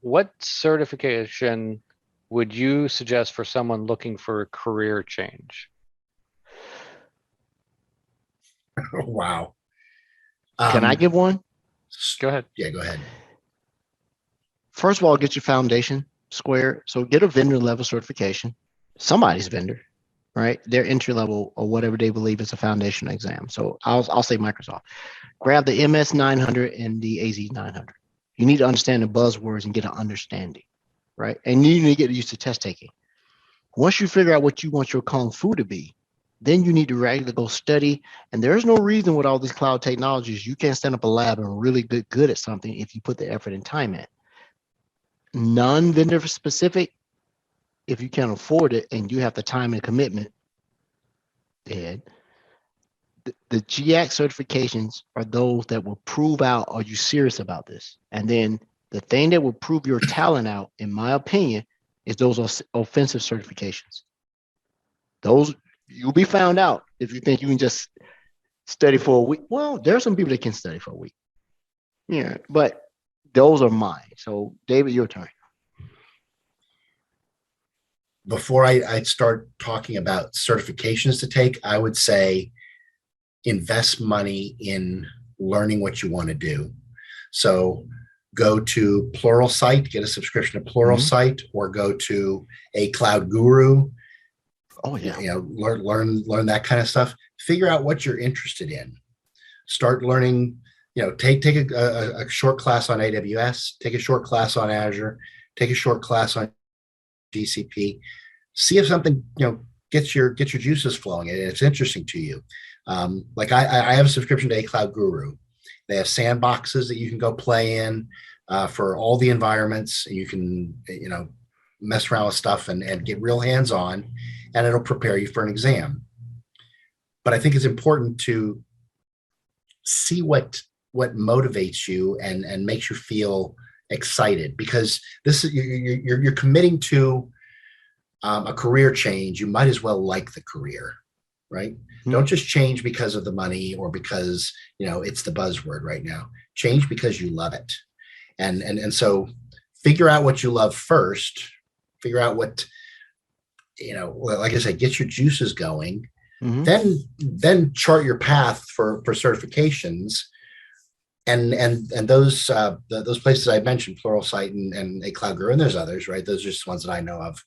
What certification would you suggest for someone looking for a career change? Wow. Can I give one? Go ahead. Yeah, go ahead. First of all, get your foundation square. So get a vendor level certification, somebody's vendor, right? Their entry level or whatever they believe is a foundation exam. So I'll say Microsoft. Grab the MS 900 and the AZ 900. You need to understand the buzzwords and get an understanding, right? And you need to get used to test taking. Once you figure out what you want your Kung Fu to be, then you need to regularly go study. And there's no reason with all these cloud technologies, you can't stand up a lab and really get good at something if you put the effort and time in. Non-vendor specific, if you can't afford it and you have the time and commitment, Ed, the GX certifications are those that will prove out, are you serious about this? And then the thing that will prove your talent out, in my opinion, is those offensive certifications. Those, you'll be found out if you think you can just study for a week. Well, there are some people that can study for a week. Yeah, but those are mine. So, David, your turn. Before I start talking about certifications to take, I would say invest money in learning what you want to do. So go to Pluralsight, get a subscription to Pluralsight, or go to a cloud guru. Oh yeah, learn that kind of stuff. Figure out what you're interested in. Start learning. Take a short class on AWS. Take a short class on Azure. Take a short class on GCP. See if something gets your juices flowing and it's interesting to you. Like I have a subscription to a cloud guru. They have sandboxes that you can go play in for all the environments. You can mess around with stuff and get real hands-on, and it'll prepare you for an exam. But I think it's important to see what motivates you and makes you feel excited, because this is you're committing to a career change. You might as well like the career, right? Don't just change because of the money or because it's the buzzword right now. Change because you love it, and so figure out what you love first. Figure out what like I said, get your juices going. Then chart your path for certifications. And those places I mentioned, Pluralsight and a cloud guru, and there's others, right? Those are just ones that I know of.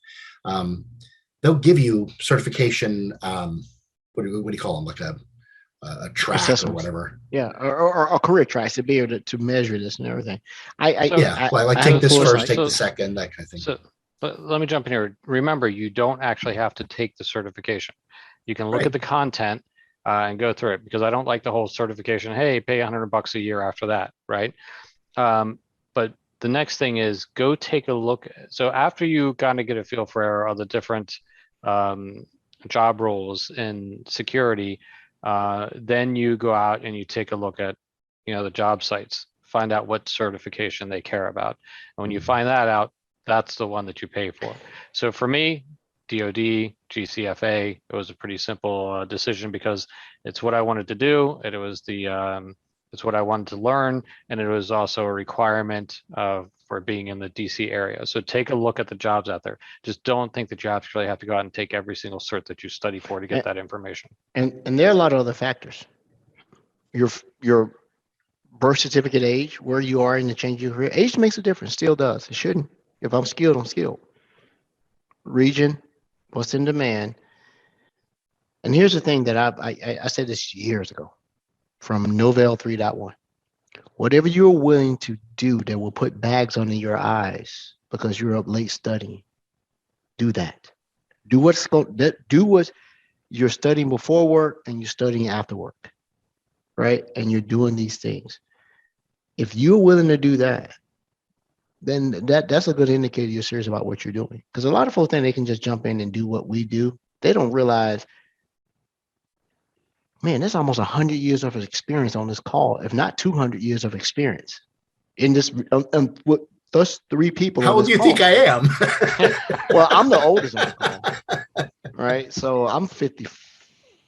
They'll give you certification. What do you call them? Like a track or whatever. Yeah, or a career track to be able to measure this and everything. Like take this first, take the second, that kind of thing. So let me jump in here. Remember, you don't actually have to take the certification. You can look at the content and go through it, because I don't like the whole certification. Hey, pay $100 a year after that, right? But the next thing is go take a look. So after you kind of get a feel for all the different job roles in security, then you go out and you take a look at the job sites, find out what certification they care about, and when you find that out, that's the one that you pay for. So for me, DoD, GCFA, it was a pretty simple decision, because it's what I wanted to do. It was it's what I wanted to learn, and it was also a requirement for being in the DC area. So take a look at the jobs out there. Just don't think that you actually have to go out and take every single cert that you study for to get that information. And there are a lot of other factors. Your birth certificate age, where you are in the change of your career, age makes a difference. Still does. It shouldn't. If I'm skilled, I'm skilled. Region, what's in demand. And here's the thing that I said this years ago from Novell 3.1. Whatever you're willing to do that will put bags under your eyes because you're up late studying, do that. Do what you're studying before work and you're studying after work, right? And you're doing these things. If you're willing to do that, then that's a good indicator you're serious about what you're doing. Because a lot of folks think they can just jump in and do what we do. They don't realize, man, there's almost 100 years of experience on this call, if not 200 years of experience in this. With us three people. How old do you think I am? Well, I'm the oldest on the call, right? So I'm 50.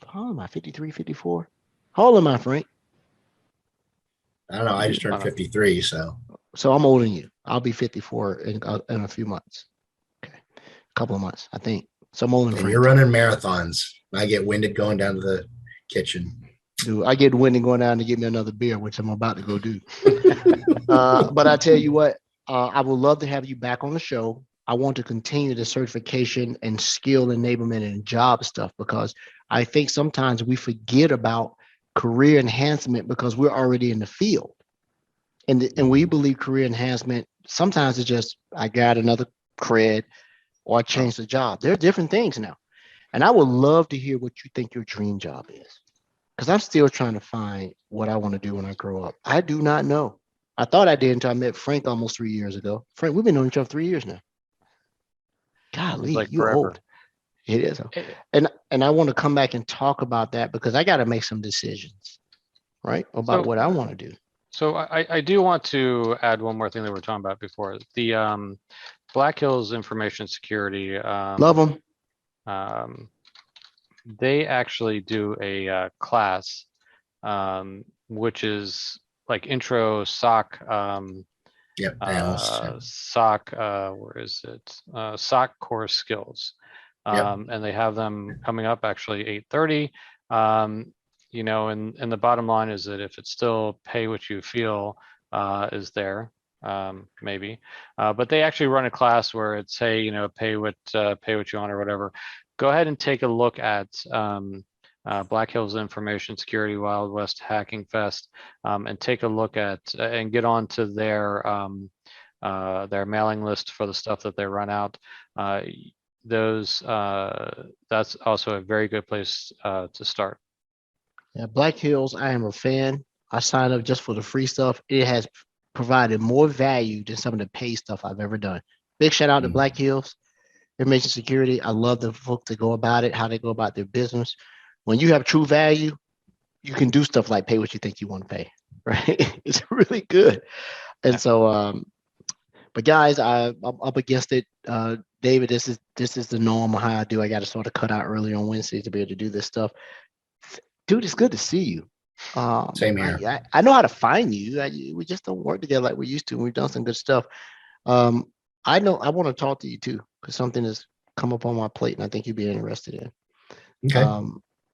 How old am I? 53, 54? How old am I, Frank? I don't know. I just turned 53, so I'm older than you. I'll be 54 in a few months. Okay, a couple of months, I think. So I'm older than and Frank. You're running marathons. I get winded going down to the kitchen. Dude, I get Wendy going down to get me another beer, which I'm about to go do. But I tell you what, I would love to have you back on the show. I want to continue the certification and skill enablement and job stuff, because I think sometimes we forget about career enhancement because we're already in the field. And we believe career enhancement, sometimes it's just, I got another cred or I changed the job. There are different things now. And I would love to hear what you think your dream job is, because I'm still trying to find what I want to do when I grow up. I do not know. I thought I did until I met Frank almost 3 years ago. Frank, we've been knowing each other 3 years now. Golly, like you forever. old. It is. And I want to come back and talk about that, because I got to make some decisions, right, about what I want to do. So I do want to add one more thing that we were talking about before. The Black Hills Information Security. Love them. They actually do a class, which is like intro SOC. SOC. Where is it? SOC core skills. And they have them coming up actually 8:30. You know, and the bottom line is that if it's still pay what you feel is there, maybe, but they actually run a class where it's, hey, you know, pay what you want or whatever. Go ahead and take a look at Black Hills Information Security Wild West Hacking Fest, and take a look at and get onto their mailing list for the stuff that they run out. That's also a very good place to start. Yeah, Black Hills, I am a fan. I signed up just for the free stuff. It has provided more value than some of the paid stuff I've ever done. Big shout out to Black Hills Information Security. I love the folks that go about it, how they go about their business. When you have true value, you can do stuff like pay what you think you want to pay, right? It's really good. And so, but guys, I'm up against it. David, this is the norm of how I do. I got to sort of cut out early on Wednesdays to be able to do this stuff. Dude, it's good to see you. Same here. I know how to find you. We just don't work together like we used to. We've done some good stuff. I know I want to talk to you too, because something has come up on my plate and I think you'd be interested in. Okay.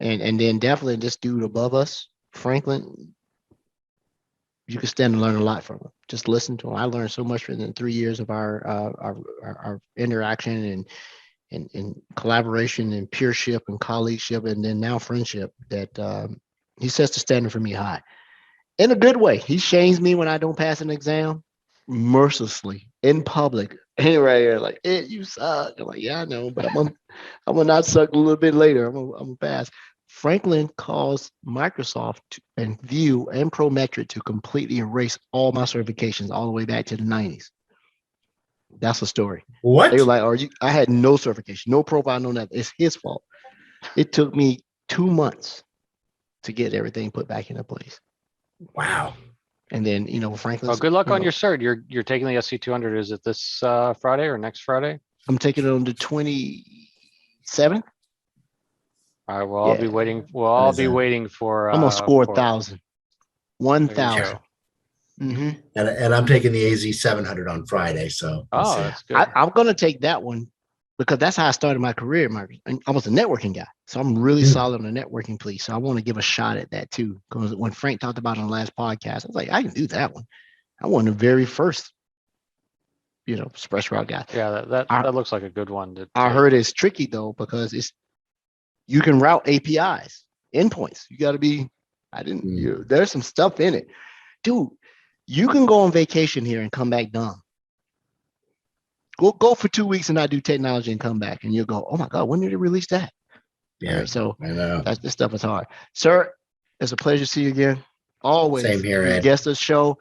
And then definitely this dude above us, Franklin, you can stand and learn a lot from him. Just listen to him. I learned so much in 3 years of our interaction and collaboration and peership and colleagueship, and then now friendship, that he sets the standard for me high in a good way. He shames me when I don't pass an exam mercilessly in public. And right here, like, hey, you suck. I'm like, yeah, I know, but I'm gonna not suck a little bit later. I'm gonna pass. Franklin calls Microsoft and View and Prometric to completely erase all my certifications all the way back to the 90s. That's a story. What? They were like, I had no certification, no profile, no nothing. It's his fault. It took me 2 months to get everything put back into place. Wow. And then, you know, Franklin. Well, good luck on your cert. You're taking the SC200. Is it this Friday or next Friday? I'm taking it on the 27th. All right. Well, I'll be waiting. We'll all be waiting for. I'm gonna score 1,000. 1,000. Mm-hmm. And I'm taking the AZ 700 on Friday. So that's good. I'm gonna take that one because that's how I started my career. I was a networking guy, so I'm really solid on the networking piece. So I want to give a shot at that too. Because when Frank talked about it on the last podcast, I was like, I can do that one. I won the very first, express route guy. Yeah, that looks like a good one. I heard it's tricky though, because you can route APIs, endpoints. You got to be. There's some stuff in it, dude. You can go on vacation here and come back dumb. Go for 2 weeks and not do technology and come back, and you'll go, oh my God, when did they release that? Yeah. Right, so I know this stuff is hard. Sir, it's a pleasure to see you again. Always. Same here, Ed. Guest of the show.